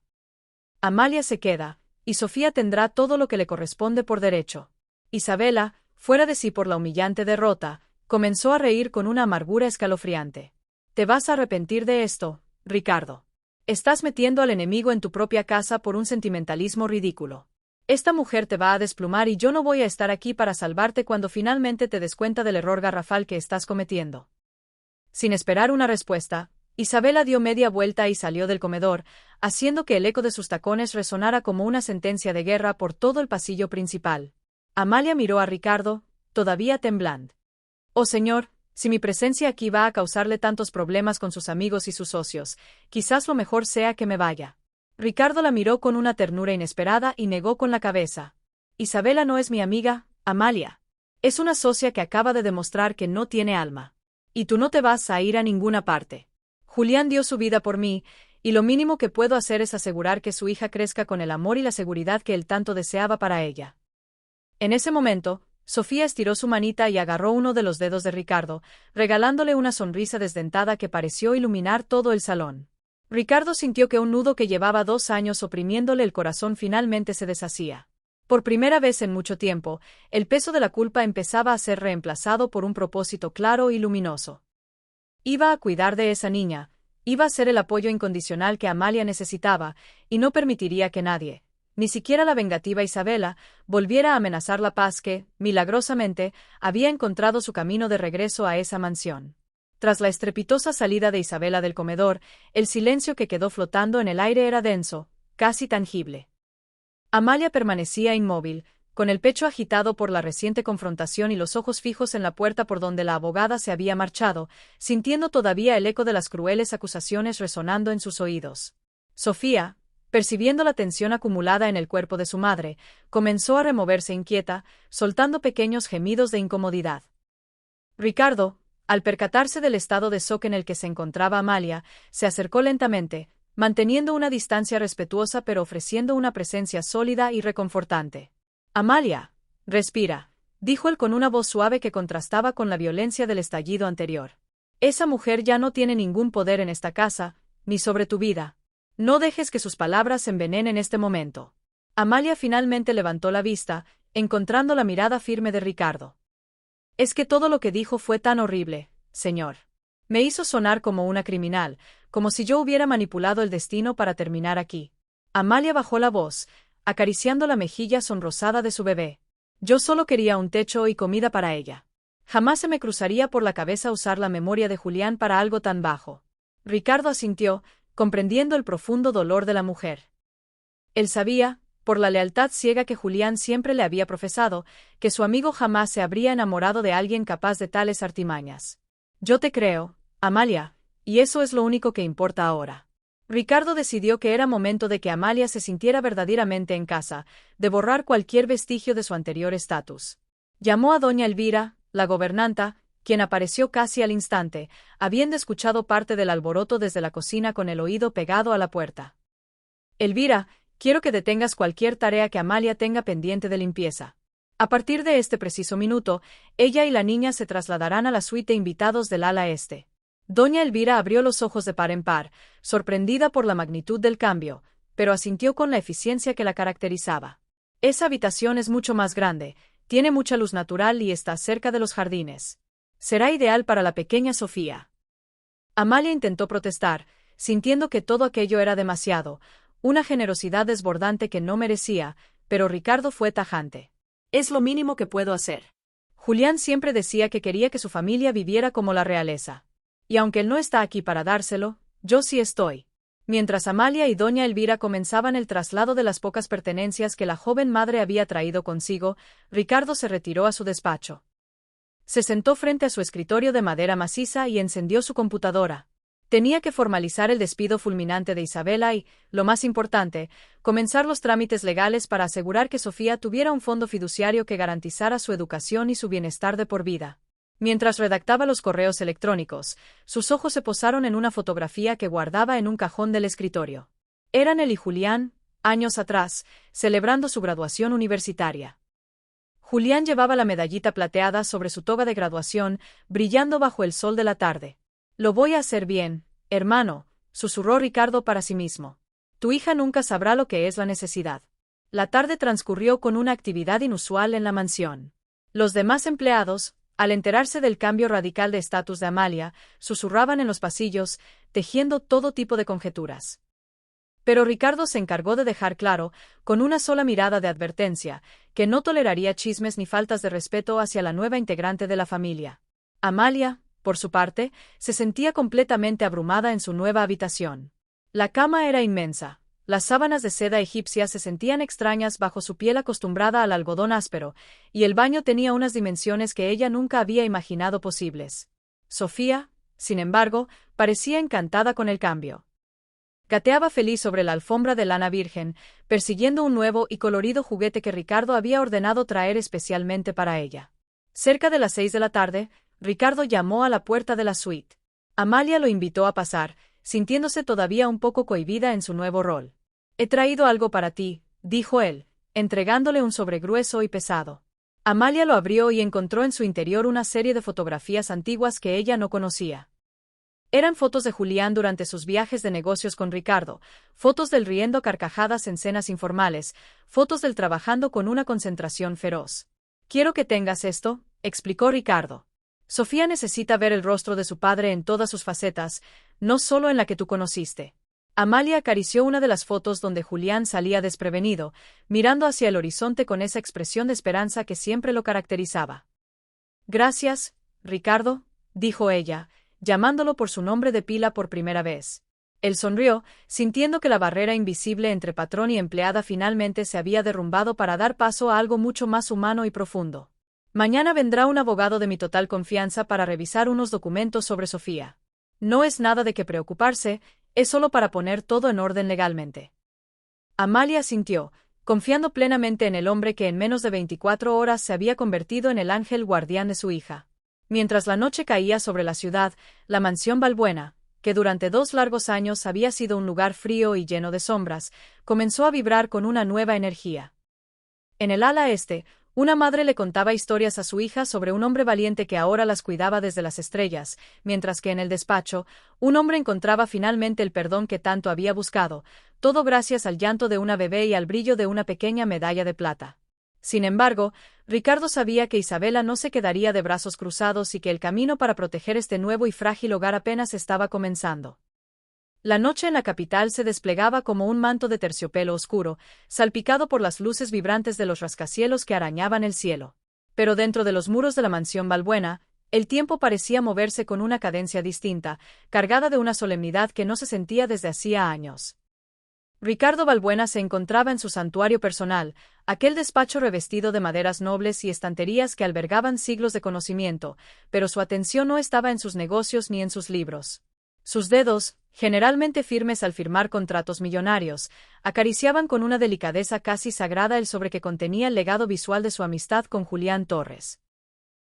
Speaker 1: Amalia se queda, y Sofía tendrá todo lo que le corresponde por derecho». Isabela, fuera de sí por la humillante derrota, comenzó a reír con una amargura escalofriante. «Te vas a arrepentir de esto, Ricardo. Estás metiendo al enemigo en tu propia casa por un sentimentalismo ridículo. Esta mujer te va a desplumar y yo no voy a estar aquí para salvarte cuando finalmente te des cuenta del error garrafal que estás cometiendo». Sin esperar una respuesta, Isabela dio media vuelta y salió del comedor, haciendo que el eco de sus tacones resonara como una sentencia de guerra por todo el pasillo principal. Amalia miró a Ricardo, todavía temblando. «Oh señor, si mi presencia aquí va a causarle tantos problemas con sus amigos y sus socios, quizás lo mejor sea que me vaya». Ricardo la miró con una ternura inesperada y negó con la cabeza. «Isabela no es mi amiga, Amalia. Es una socia que acaba de demostrar que no tiene alma. Y tú no te vas a ir a ninguna parte. Julián dio su vida por mí, y lo mínimo que puedo hacer es asegurar que su hija crezca con el amor y la seguridad que él tanto deseaba para ella. En ese momento, Sofía estiró su manita y agarró uno de los dedos de Ricardo, regalándole una sonrisa desdentada que pareció iluminar todo el salón. Ricardo sintió que un nudo que llevaba 2 años oprimiéndole el corazón finalmente se deshacía. Por primera vez en mucho tiempo, el peso de la culpa empezaba a ser reemplazado por un propósito claro y luminoso. Iba a cuidar de esa niña, iba a ser el apoyo incondicional que Amalia necesitaba, y no permitiría que nadie, ni siquiera la vengativa Isabela, volviera a amenazar la paz que, milagrosamente, había encontrado su camino de regreso a esa mansión. Tras la estrepitosa salida de Isabela del comedor, el silencio que quedó flotando en el aire era denso, casi tangible. Amalia permanecía inmóvil, con el pecho agitado por la reciente confrontación y los ojos fijos en la puerta por donde la abogada se había marchado, sintiendo todavía el eco de las crueles acusaciones resonando en sus oídos. Sofía, percibiendo la tensión acumulada en el cuerpo de su madre, comenzó a removerse inquieta, soltando pequeños gemidos de incomodidad. Ricardo, al percatarse del estado de shock en el que se encontraba Amalia, se acercó lentamente, manteniendo una distancia respetuosa pero ofreciendo una presencia sólida y reconfortante. «Amalia, respira», dijo él con una voz suave que contrastaba con la violencia del estallido anterior. «Esa mujer ya no tiene ningún poder en esta casa, ni sobre tu vida. No dejes que sus palabras envenenen este momento». Amalia finalmente levantó la vista, encontrando la mirada firme de Ricardo. «Es que todo lo que dijo fue tan horrible, señor. Me hizo sonar como una criminal, como si yo hubiera manipulado el destino para terminar aquí». Amalia bajó la voz, acariciando la mejilla sonrosada de su bebé. «Yo solo quería un techo y comida para ella. Jamás se me cruzaría por la cabeza usar la memoria de Julián para algo tan bajo». Ricardo asintió, comprendiendo el profundo dolor de la mujer. Él sabía, por la lealtad ciega que Julián siempre le había profesado, que su amigo jamás se habría enamorado de alguien capaz de tales artimañas. «Yo te creo, Amalia, y eso es lo único que importa ahora». Ricardo decidió que era momento de que Amalia se sintiera verdaderamente en casa, de borrar cualquier vestigio de su anterior estatus. Llamó a doña Elvira, la gobernanta, quien apareció casi al instante, habiendo escuchado parte del alboroto desde la cocina con el oído pegado a la puerta. «Elvira, quiero que detengas cualquier tarea que Amalia tenga pendiente de limpieza. A partir de este preciso minuto, ella y la niña se trasladarán a la suite de invitados del ala este». Doña Elvira abrió los ojos de par en par, sorprendida por la magnitud del cambio, pero asintió con la eficiencia que la caracterizaba. «Esa habitación es mucho más grande, tiene mucha luz natural y está cerca de los jardines. Será ideal para la pequeña Sofía». Amalia intentó protestar, sintiendo que todo aquello era demasiado, una generosidad desbordante que no merecía, pero Ricardo fue tajante. «Es lo mínimo que puedo hacer. Julián siempre decía que quería que su familia viviera como la realeza. Y aunque él no está aquí para dárselo, yo sí estoy». Mientras Amalia y doña Elvira comenzaban el traslado de las pocas pertenencias que la joven madre había traído consigo, Ricardo se retiró a su despacho. Se sentó frente a su escritorio de madera maciza y encendió su computadora. Tenía que formalizar el despido fulminante de Isabela y, lo más importante, comenzar los trámites legales para asegurar que Sofía tuviera un fondo fiduciario que garantizara su educación y su bienestar de por vida. Mientras redactaba los correos electrónicos, sus ojos se posaron en una fotografía que guardaba en un cajón del escritorio. Eran él y Julián, años atrás, celebrando su graduación universitaria. Julián llevaba la medallita plateada sobre su toga de graduación, brillando bajo el sol de la tarde. «Lo voy a hacer bien, hermano», susurró Ricardo para sí mismo. «Tu hija nunca sabrá lo que es la necesidad». La tarde transcurrió con una actividad inusual en la mansión. Los demás empleados, al enterarse del cambio radical de estatus de Amalia, susurraban en los pasillos, tejiendo todo tipo de conjeturas. Pero Ricardo se encargó de dejar claro, con una sola mirada de advertencia, que no toleraría chismes ni faltas de respeto hacia la nueva integrante de la familia. Amalia, por su parte, se sentía completamente abrumada en su nueva habitación. La cama era inmensa. Las sábanas de seda egipcia se sentían extrañas bajo su piel acostumbrada al algodón áspero, y el baño tenía unas dimensiones que ella nunca había imaginado posibles. Sofía, sin embargo, parecía encantada con el cambio. Gateaba feliz sobre la alfombra de lana virgen, persiguiendo un nuevo y colorido juguete que Ricardo había ordenado traer especialmente para ella. Cerca de las 6 de la tarde, Ricardo llamó a la puerta de la suite. Amalia lo invitó a pasar, sintiéndose todavía un poco cohibida en su nuevo rol. He traído algo para ti, dijo él, entregándole un sobre grueso y pesado. Amalia lo abrió y encontró en su interior una serie de fotografías antiguas que ella no conocía. Eran fotos de Julián durante sus viajes de negocios con Ricardo, fotos del riendo carcajadas en cenas informales, fotos del trabajando con una concentración feroz. Quiero que tengas esto, explicó Ricardo. Sofía necesita ver el rostro de su padre en todas sus facetas, no solo en la que tú conociste. Amalia acarició una de las fotos donde Julián salía desprevenido, mirando hacia el horizonte con esa expresión de esperanza que siempre lo caracterizaba. Gracias, Ricardo, dijo ella, llamándolo por su nombre de pila por primera vez. Él sonrió, sintiendo que la barrera invisible entre patrón y empleada finalmente se había derrumbado para dar paso a algo mucho más humano y profundo. Mañana vendrá un abogado de mi total confianza para revisar unos documentos sobre Sofía. No es nada de qué preocuparse, es solo para poner todo en orden legalmente. Amalia asintió, confiando plenamente en el hombre que en menos de 24 horas se había convertido en el ángel guardián de su hija. Mientras la noche caía sobre la ciudad, la mansión Balbuena, que durante 2 largos años había sido un lugar frío y lleno de sombras, comenzó a vibrar con una nueva energía. En el ala este, una madre le contaba historias a su hija sobre un hombre valiente que ahora las cuidaba desde las estrellas, mientras que en el despacho, un hombre encontraba finalmente el perdón que tanto había buscado, todo gracias al llanto de una bebé y al brillo de una pequeña medalla de plata. Sin embargo, Ricardo sabía que Isabela no se quedaría de brazos cruzados y que el camino para proteger este nuevo y frágil hogar apenas estaba comenzando. La noche en la capital se desplegaba como un manto de terciopelo oscuro, salpicado por las luces vibrantes de los rascacielos que arañaban el cielo. Pero dentro de los muros de la mansión Balbuena, el tiempo parecía moverse con una cadencia distinta, cargada de una solemnidad que no se sentía desde hacía años. Ricardo Balbuena se encontraba en su santuario personal, aquel despacho revestido de maderas nobles y estanterías que albergaban siglos de conocimiento, pero su atención no estaba en sus negocios ni en sus libros. Sus dedos, generalmente firmes al firmar contratos millonarios, acariciaban con una delicadeza casi sagrada el sobre que contenía el legado visual de su amistad con Julián Torres.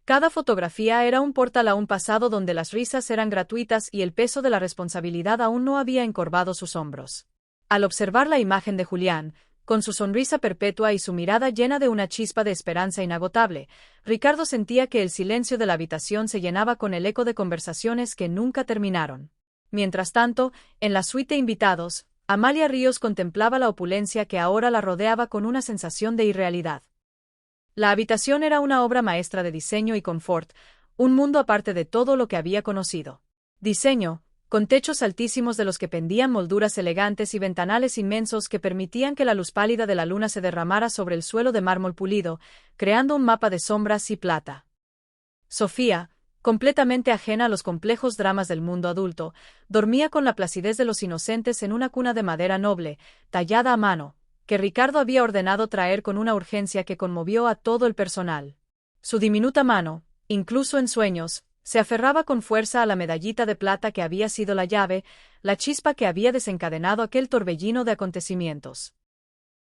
Speaker 1: Cada fotografía era un portal a un pasado donde las risas eran gratuitas y el peso de la responsabilidad aún no había encorvado sus hombros. Al observar la imagen de Julián, con su sonrisa perpetua y su mirada llena de una chispa de esperanza inagotable, Ricardo sentía que el silencio de la habitación se llenaba con el eco de conversaciones que nunca terminaron. Mientras tanto, en la suite de invitados, Amalia Ríos contemplaba la opulencia que ahora la rodeaba con una sensación de irrealidad. La habitación era una obra maestra de diseño y confort, un mundo aparte de todo lo que había conocido. Diseño, con techos altísimos de los que pendían molduras elegantes y ventanales inmensos que permitían que la luz pálida de la luna se derramara sobre el suelo de mármol pulido, creando un mapa de sombras y plata. Sofía, completamente ajena a los complejos dramas del mundo adulto, dormía con la placidez de los inocentes en una cuna de madera noble, tallada a mano, que Ricardo había ordenado traer con una urgencia que conmovió a todo el personal. Su diminuta mano, incluso en sueños, se aferraba con fuerza a la medallita de plata que había sido la llave, la chispa que había desencadenado aquel torbellino de acontecimientos.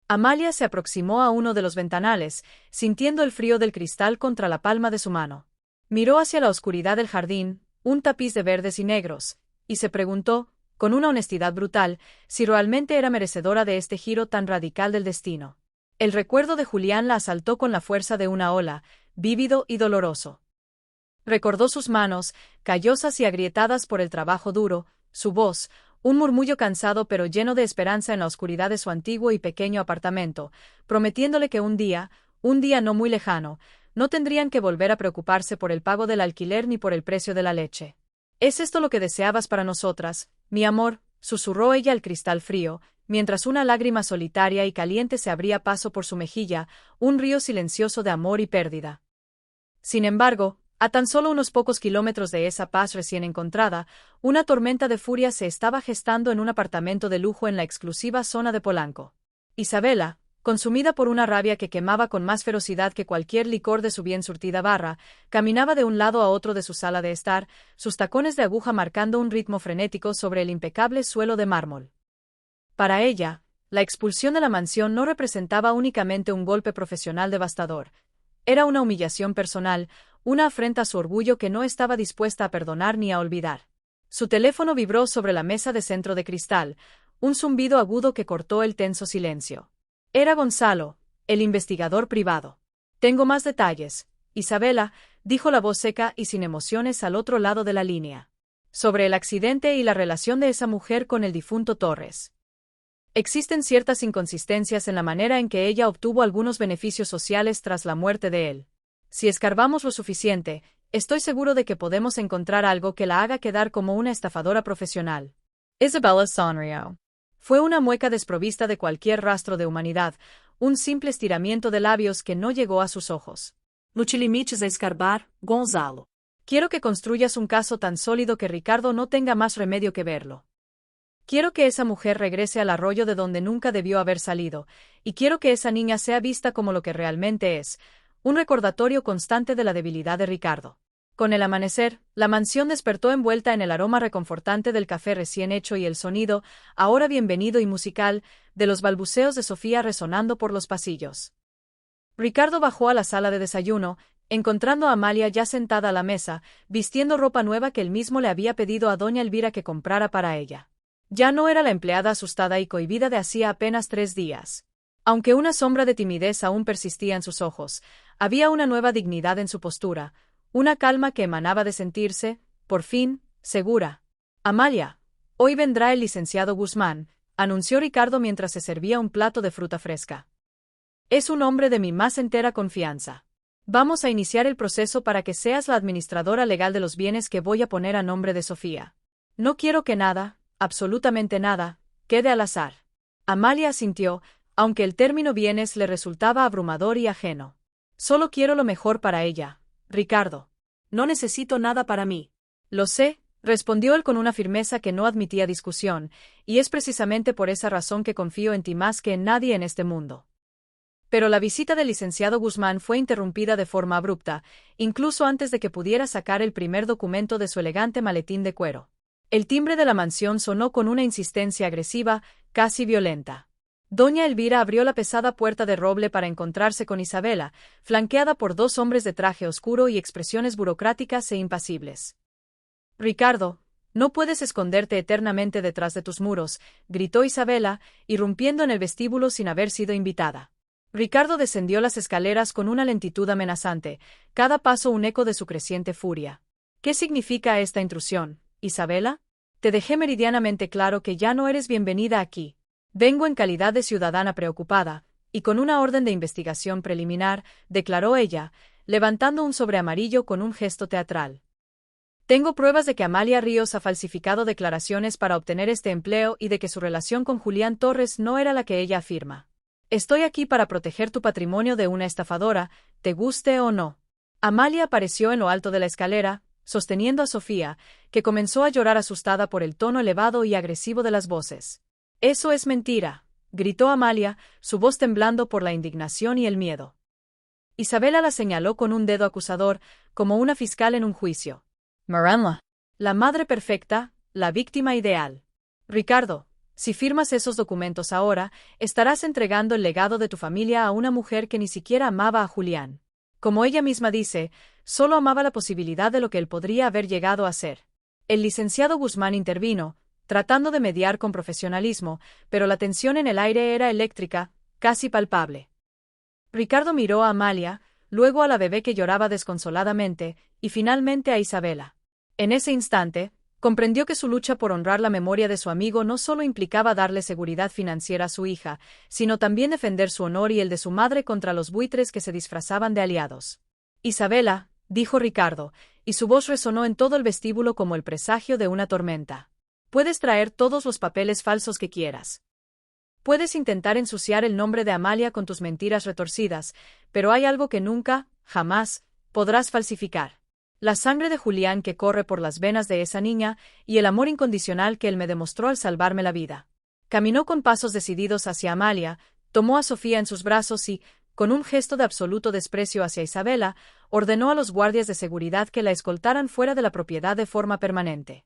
Speaker 1: Amalia se aproximó a uno de los ventanales, sintiendo el frío del cristal contra la palma de su mano. Miró hacia la oscuridad del jardín, un tapiz de verdes y negros, y se preguntó, con una honestidad brutal, si realmente era merecedora de este giro tan radical del destino. El recuerdo de Julián la asaltó con la fuerza de una ola, vívido y doloroso. Recordó sus manos, callosas y agrietadas por el trabajo duro, su voz, un murmullo cansado pero lleno de esperanza en la oscuridad de su antiguo y pequeño apartamento, prometiéndole que un día no muy lejano, no tendrían que volver a preocuparse por el pago del alquiler ni por el precio de la leche. ¿Es esto lo que deseabas para nosotras, mi amor?, susurró ella al cristal frío, mientras una lágrima solitaria y caliente se abría paso por su mejilla, un río silencioso de amor y pérdida. Sin embargo, a tan solo unos pocos kilómetros de esa paz recién encontrada, una tormenta de furia se estaba gestando en un apartamento de lujo en la exclusiva zona de Polanco. Isabela, consumida por una rabia que quemaba con más ferocidad que cualquier licor de su bien surtida barra, caminaba de un lado a otro de su sala de estar, sus tacones de aguja marcando un ritmo frenético sobre el impecable suelo de mármol. Para ella, la expulsión de la mansión no representaba únicamente un golpe profesional devastador. Era una humillación personal, una afrenta a su orgullo que no estaba dispuesta a perdonar ni a olvidar. Su teléfono vibró sobre la mesa de centro de cristal, un zumbido agudo que cortó el tenso silencio. Era Gonzalo, el investigador privado. Tengo más detalles, Isabela, dijo la voz seca y sin emociones al otro lado de la línea. Sobre el accidente y la relación de esa mujer con el difunto Torres. Existen ciertas inconsistencias en la manera en que ella obtuvo algunos beneficios sociales tras la muerte de él. Si escarbamos lo suficiente, estoy seguro de que podemos encontrar algo que la haga quedar como una estafadora profesional. Isabella sonrió. Fue una mueca desprovista de cualquier rastro de humanidad, un simple estiramiento de labios que no llegó a sus ojos.
Speaker 2: No te limites a escarbar, Gonzalo.
Speaker 1: Quiero que construyas un caso tan sólido que Ricardo no tenga más remedio que verlo. Quiero que esa mujer regrese al arroyo de donde nunca debió haber salido, y quiero que esa niña sea vista como lo que realmente es, un recordatorio constante de la debilidad de Ricardo. Con el amanecer, la mansión despertó envuelta en el aroma reconfortante del café recién hecho y el sonido, ahora bienvenido y musical, de los balbuceos de Sofía resonando por los pasillos. Ricardo bajó a la sala de desayuno, encontrando a Amalia ya sentada a la mesa, vistiendo ropa nueva que él mismo le había pedido a doña Elvira que comprara para ella. Ya no era la empleada asustada y cohibida de hacía apenas 3 días. Aunque una sombra de timidez aún persistía en sus ojos, había una nueva dignidad en su postura, una calma que emanaba de sentirse, por fin, segura. Amalia, hoy vendrá el licenciado Guzmán, anunció Ricardo mientras se servía un plato de fruta fresca. Es un hombre de mi más entera confianza. Vamos a iniciar el proceso para que seas la administradora legal de los bienes que voy a poner a nombre de Sofía. No quiero que nada, absolutamente nada, quede al azar. Amalia asintió, aunque el término bienes le resultaba abrumador y ajeno. Solo quiero lo mejor para ella, Ricardo.
Speaker 2: No necesito nada para mí.
Speaker 1: Lo sé, respondió él con una firmeza que no admitía discusión, y es precisamente por esa razón que confío en ti más que en nadie en este mundo. Pero la visita del licenciado Guzmán fue interrumpida de forma abrupta, incluso antes de que pudiera sacar el primer documento de su elegante maletín de cuero. El timbre de la mansión sonó con una insistencia agresiva, casi violenta. Doña Elvira abrió la pesada puerta de roble para encontrarse con Isabela, flanqueada por 2 hombres de traje oscuro y expresiones burocráticas e impasibles. Ricardo, no puedes esconderte eternamente detrás de tus muros, gritó Isabela, irrumpiendo en el vestíbulo sin haber sido invitada. Ricardo descendió las escaleras con una lentitud amenazante, cada paso un eco de su creciente furia. ¿Qué significa esta intrusión, Isabela? Te dejé meridianamente claro que ya no eres bienvenida aquí. Vengo en calidad de ciudadana preocupada, y con una orden de investigación preliminar, declaró ella, levantando un sobre amarillo con un gesto teatral. Tengo pruebas de que Amalia Ríos ha falsificado declaraciones para obtener este empleo y de que su relación con Julián Torres no era la que ella afirma. Estoy aquí para proteger tu patrimonio de una estafadora, te guste o no. Amalia apareció en lo alto de la escalera, sosteniendo a Sofía, que comenzó a llorar asustada por el tono elevado y agresivo de las voces. Eso es mentira, gritó Amalia, su voz temblando por la indignación y el miedo. Isabela la señaló con un dedo acusador, como una fiscal en un juicio. Miranda, la madre perfecta, la víctima ideal. Ricardo, si firmas esos documentos ahora, estarás entregando el legado de tu familia a una mujer que ni siquiera amaba a Julián. Como ella misma dice, solo amaba la posibilidad de lo que él podría haber llegado a ser. El licenciado Guzmán intervino, tratando de mediar con profesionalismo, pero la tensión en el aire era eléctrica, casi palpable. Ricardo miró a Amalia, luego a la bebé que lloraba desconsoladamente, y finalmente a Isabela. En ese instante, comprendió que su lucha por honrar la memoria de su amigo no solo implicaba darle seguridad financiera a su hija, sino también defender su honor y el de su madre contra los buitres que se disfrazaban de aliados. Isabela, dijo Ricardo, y su voz resonó en todo el vestíbulo como el presagio de una tormenta. Puedes traer todos los papeles falsos que quieras. Puedes intentar ensuciar el nombre de Amalia con tus mentiras retorcidas, pero hay algo que nunca, jamás, podrás falsificar. La sangre de Julián que corre por las venas de esa niña y el amor incondicional que él me demostró al salvarme la vida. Caminó con pasos decididos hacia Amalia, tomó a Sofía en sus brazos y, con un gesto de absoluto desprecio hacia Isabela, ordenó a los guardias de seguridad que la escoltaran fuera de la propiedad de forma permanente.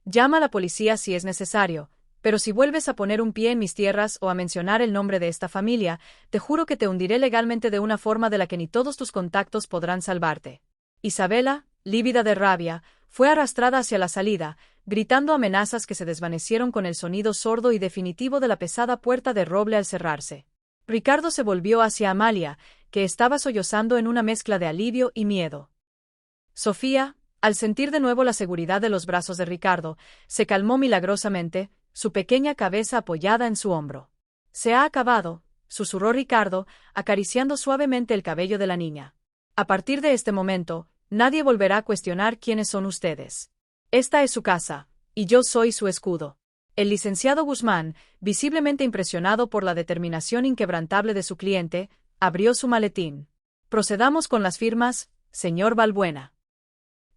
Speaker 1: Llama a la policía si es necesario, pero si vuelves a poner un pie en mis tierras o a mencionar el nombre de esta familia, te juro que te hundiré legalmente de una forma de la que ni todos tus contactos podrán salvarte. Isabela, lívida de rabia, fue arrastrada hacia la salida, gritando amenazas que se desvanecieron con el sonido sordo y definitivo de la pesada puerta de roble al cerrarse. Ricardo se volvió hacia Amalia, que estaba sollozando en una mezcla de alivio y miedo. Sofía, al sentir de nuevo la seguridad de los brazos de Ricardo, se calmó milagrosamente, su pequeña cabeza apoyada en su hombro. «Se ha acabado», susurró Ricardo, acariciando suavemente el cabello de la niña. «A partir de este momento, nadie volverá a cuestionar quiénes son ustedes. Esta es su casa, y yo soy su escudo». El licenciado Guzmán, visiblemente impresionado por la determinación inquebrantable de su cliente, abrió su maletín. «Procedamos con las firmas, señor Balbuena.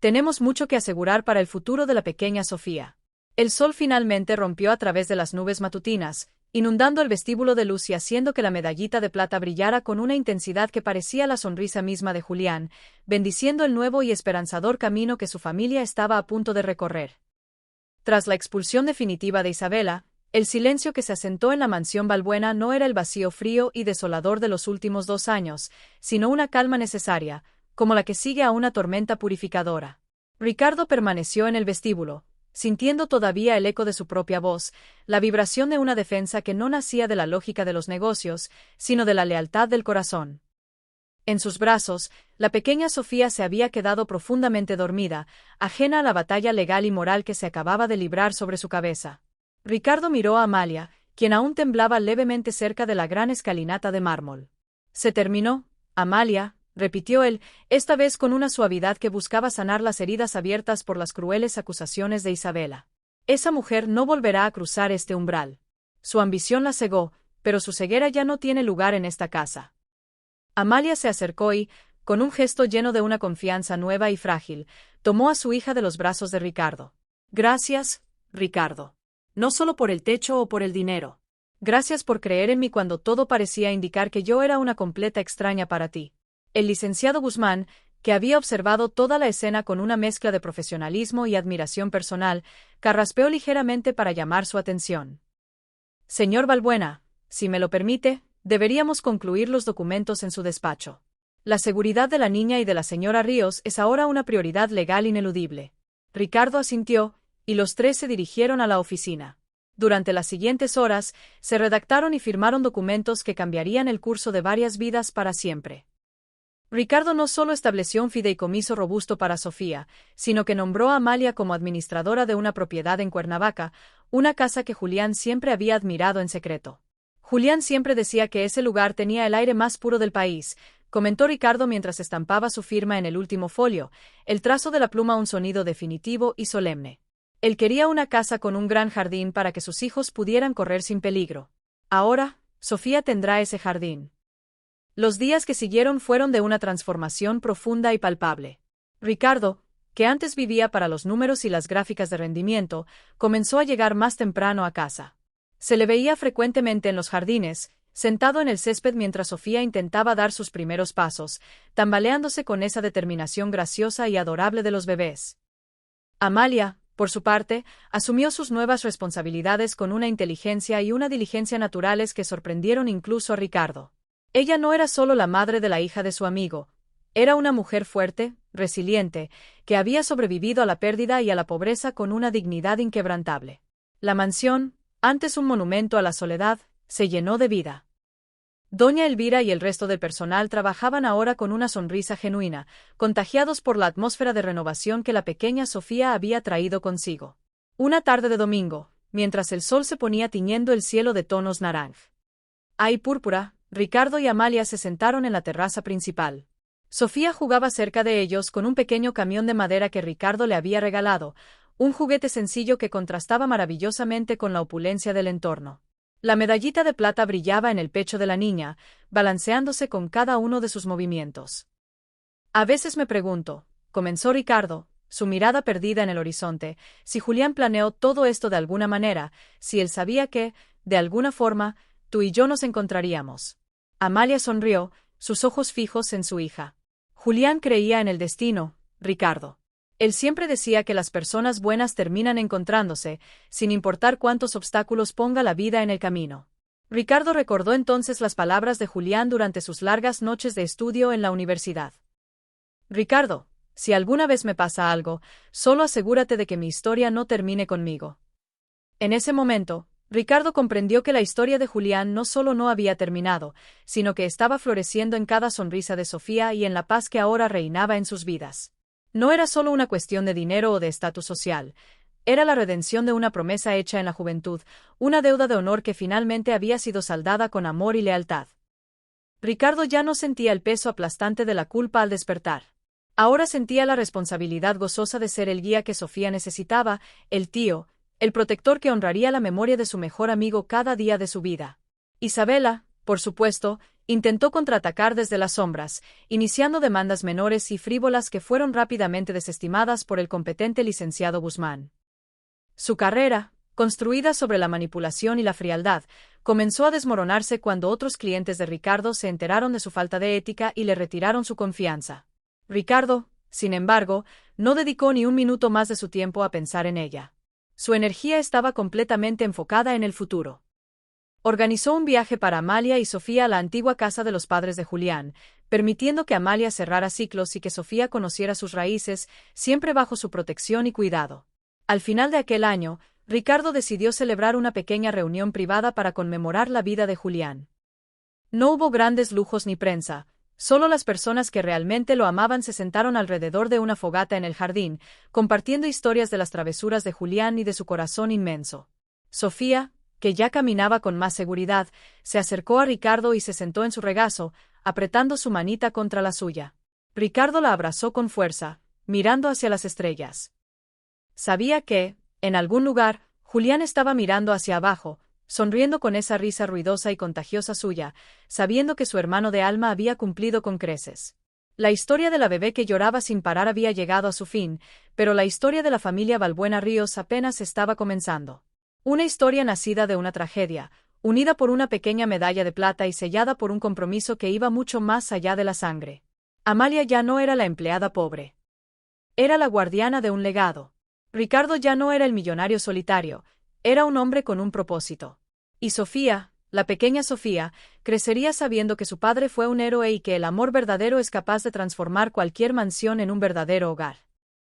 Speaker 1: Tenemos mucho que asegurar para el futuro de la pequeña Sofía». El sol finalmente rompió a través de las nubes matutinas, inundando el vestíbulo de luz y haciendo que la medallita de plata brillara con una intensidad que parecía la sonrisa misma de Julián, bendiciendo el nuevo y esperanzador camino que su familia estaba a punto de recorrer. Tras la expulsión definitiva de Isabela, el silencio que se asentó en la mansión Balbuena no era el vacío frío y desolador de los últimos 2 años, sino una calma necesaria, como la que sigue a una tormenta purificadora. Ricardo permaneció en el vestíbulo, sintiendo todavía el eco de su propia voz, la vibración de una defensa que no nacía de la lógica de los negocios, sino de la lealtad del corazón. En sus brazos, la pequeña Sofía se había quedado profundamente dormida, ajena a la batalla legal y moral que se acababa de librar sobre su cabeza. Ricardo miró a Amalia, quien aún temblaba levemente cerca de la gran escalinata de mármol. «Se terminó, Amalia», repitió él, esta vez con una suavidad que buscaba sanar las heridas abiertas por las crueles acusaciones de Isabela. «Esa mujer no volverá a cruzar este umbral. Su ambición la cegó, pero su ceguera ya no tiene lugar en esta casa». Amalia se acercó y, con un gesto lleno de una confianza nueva y frágil, tomó a su hija de los brazos de Ricardo. «Gracias, Ricardo. No solo por el techo o por el dinero. Gracias por creer en mí cuando todo parecía indicar que yo era una completa extraña para ti». El licenciado Guzmán, que había observado toda la escena con una mezcla de profesionalismo y admiración personal, carraspeó ligeramente para llamar su atención. «Señor Balbuena, si me lo permite, deberíamos concluir los documentos en su despacho. La seguridad de la niña y de la señora Ríos es ahora una prioridad legal ineludible». Ricardo asintió, y los 3 se dirigieron a la oficina. Durante las siguientes horas, se redactaron y firmaron documentos que cambiarían el curso de varias vidas para siempre. Ricardo no solo estableció un fideicomiso robusto para Sofía, sino que nombró a Amalia como administradora de una propiedad en Cuernavaca, una casa que Julián siempre había admirado en secreto. «Julián siempre decía que ese lugar tenía el aire más puro del país», comentó Ricardo mientras estampaba su firma en el último folio, el trazo de la pluma un sonido definitivo y solemne. Él quería una casa con un gran jardín para que sus hijos pudieran correr sin peligro. Ahora, Sofía tendrá ese jardín. Los días que siguieron fueron de una transformación profunda y palpable. Ricardo, que antes vivía para los números y las gráficas de rendimiento, comenzó a llegar más temprano a casa. Se le veía frecuentemente en los jardines, sentado en el césped mientras Sofía intentaba dar sus primeros pasos, tambaleándose con esa determinación graciosa y adorable de los bebés. Amalia, por su parte, asumió sus nuevas responsabilidades con una inteligencia y una diligencia naturales que sorprendieron incluso a Ricardo. Ella no era solo la madre de la hija de su amigo, era una mujer fuerte, resiliente, que había sobrevivido a la pérdida y a la pobreza con una dignidad inquebrantable. La mansión, antes un monumento a la soledad, se llenó de vida. Doña Elvira y el resto del personal trabajaban ahora con una sonrisa genuina, contagiados por la atmósfera de renovación que la pequeña Sofía había traído consigo. Una tarde de domingo, mientras el sol se ponía tiñendo el cielo de tonos naranja y púrpura, Ricardo y Amalia se sentaron en la terraza principal. Sofía jugaba cerca de ellos con un pequeño camión de madera que Ricardo le había regalado, un juguete sencillo que contrastaba maravillosamente con la opulencia del entorno. La medallita de plata brillaba en el pecho de la niña, balanceándose con cada uno de sus movimientos. «A veces me pregunto», comenzó Ricardo, su mirada perdida en el horizonte, «si Julián planeó todo esto de alguna manera, si él sabía que, de alguna forma, tú y yo nos encontraríamos». Amalia sonrió, sus ojos fijos en su hija. «Julián creía en el destino, Ricardo. Él siempre decía que las personas buenas terminan encontrándose, sin importar cuántos obstáculos ponga la vida en el camino». Ricardo recordó entonces las palabras de Julián durante sus largas noches de estudio en la universidad. «Ricardo, Si alguna vez me pasa algo, solo asegúrate de que mi historia no termine conmigo. En ese momento, Ricardo comprendió que la historia de Julián no solo no había terminado, sino que estaba floreciendo en cada sonrisa de Sofía y en la paz que ahora reinaba en sus vidas. No era solo una cuestión de dinero o de estatus social, era la redención de una promesa hecha en la juventud, una deuda de honor que finalmente había sido saldada con amor y lealtad. Ricardo ya no sentía el peso aplastante de la culpa al despertar. Ahora sentía la responsabilidad gozosa de ser el guía que Sofía necesitaba, el tío, el protector que honraría la memoria de su mejor amigo cada día de su vida. Isabela, por supuesto, intentó contraatacar desde las sombras, iniciando demandas menores y frívolas que fueron rápidamente desestimadas por el competente licenciado Guzmán. Su carrera, construida sobre la manipulación y la frialdad, comenzó a desmoronarse cuando otros clientes de Ricardo se enteraron de su falta de ética y le retiraron su confianza. Ricardo, sin embargo, no dedicó ni un minuto más de su tiempo a pensar en ella. Su energía estaba completamente enfocada en el futuro. Organizó un viaje para Amalia y Sofía a la antigua casa de los padres de Julián, permitiendo que Amalia cerrara ciclos y que Sofía conociera sus raíces, siempre bajo su protección y cuidado. Al final de aquel año, Ricardo decidió celebrar una pequeña reunión privada para conmemorar la vida de Julián. No hubo grandes lujos ni prensa. Solo las personas que realmente lo amaban se sentaron alrededor de una fogata en el jardín, compartiendo historias de las travesuras de Julián y de su corazón inmenso. Sofía, que ya caminaba con más seguridad, se acercó a Ricardo y se sentó en su regazo, apretando su manita contra la suya. Ricardo la abrazó con fuerza, mirando hacia las estrellas. Sabía que, en algún lugar, Julián estaba mirando hacia abajo, sonriendo con esa risa ruidosa y contagiosa suya, sabiendo que su hermano de alma había cumplido con creces. La historia de la bebé que lloraba sin parar había llegado a su fin, pero la historia de la familia Balbuena Ríos apenas estaba comenzando. Una historia nacida de una tragedia, unida por una pequeña medalla de plata y sellada por un compromiso que iba mucho más allá de la sangre. Amalia ya no era la empleada pobre. Era la guardiana de un legado. Ricardo ya no era el millonario solitario, era un hombre con un propósito. Y Sofía, la pequeña Sofía, crecería sabiendo que su padre fue un héroe y que el amor verdadero es capaz de transformar cualquier mansión en un verdadero hogar.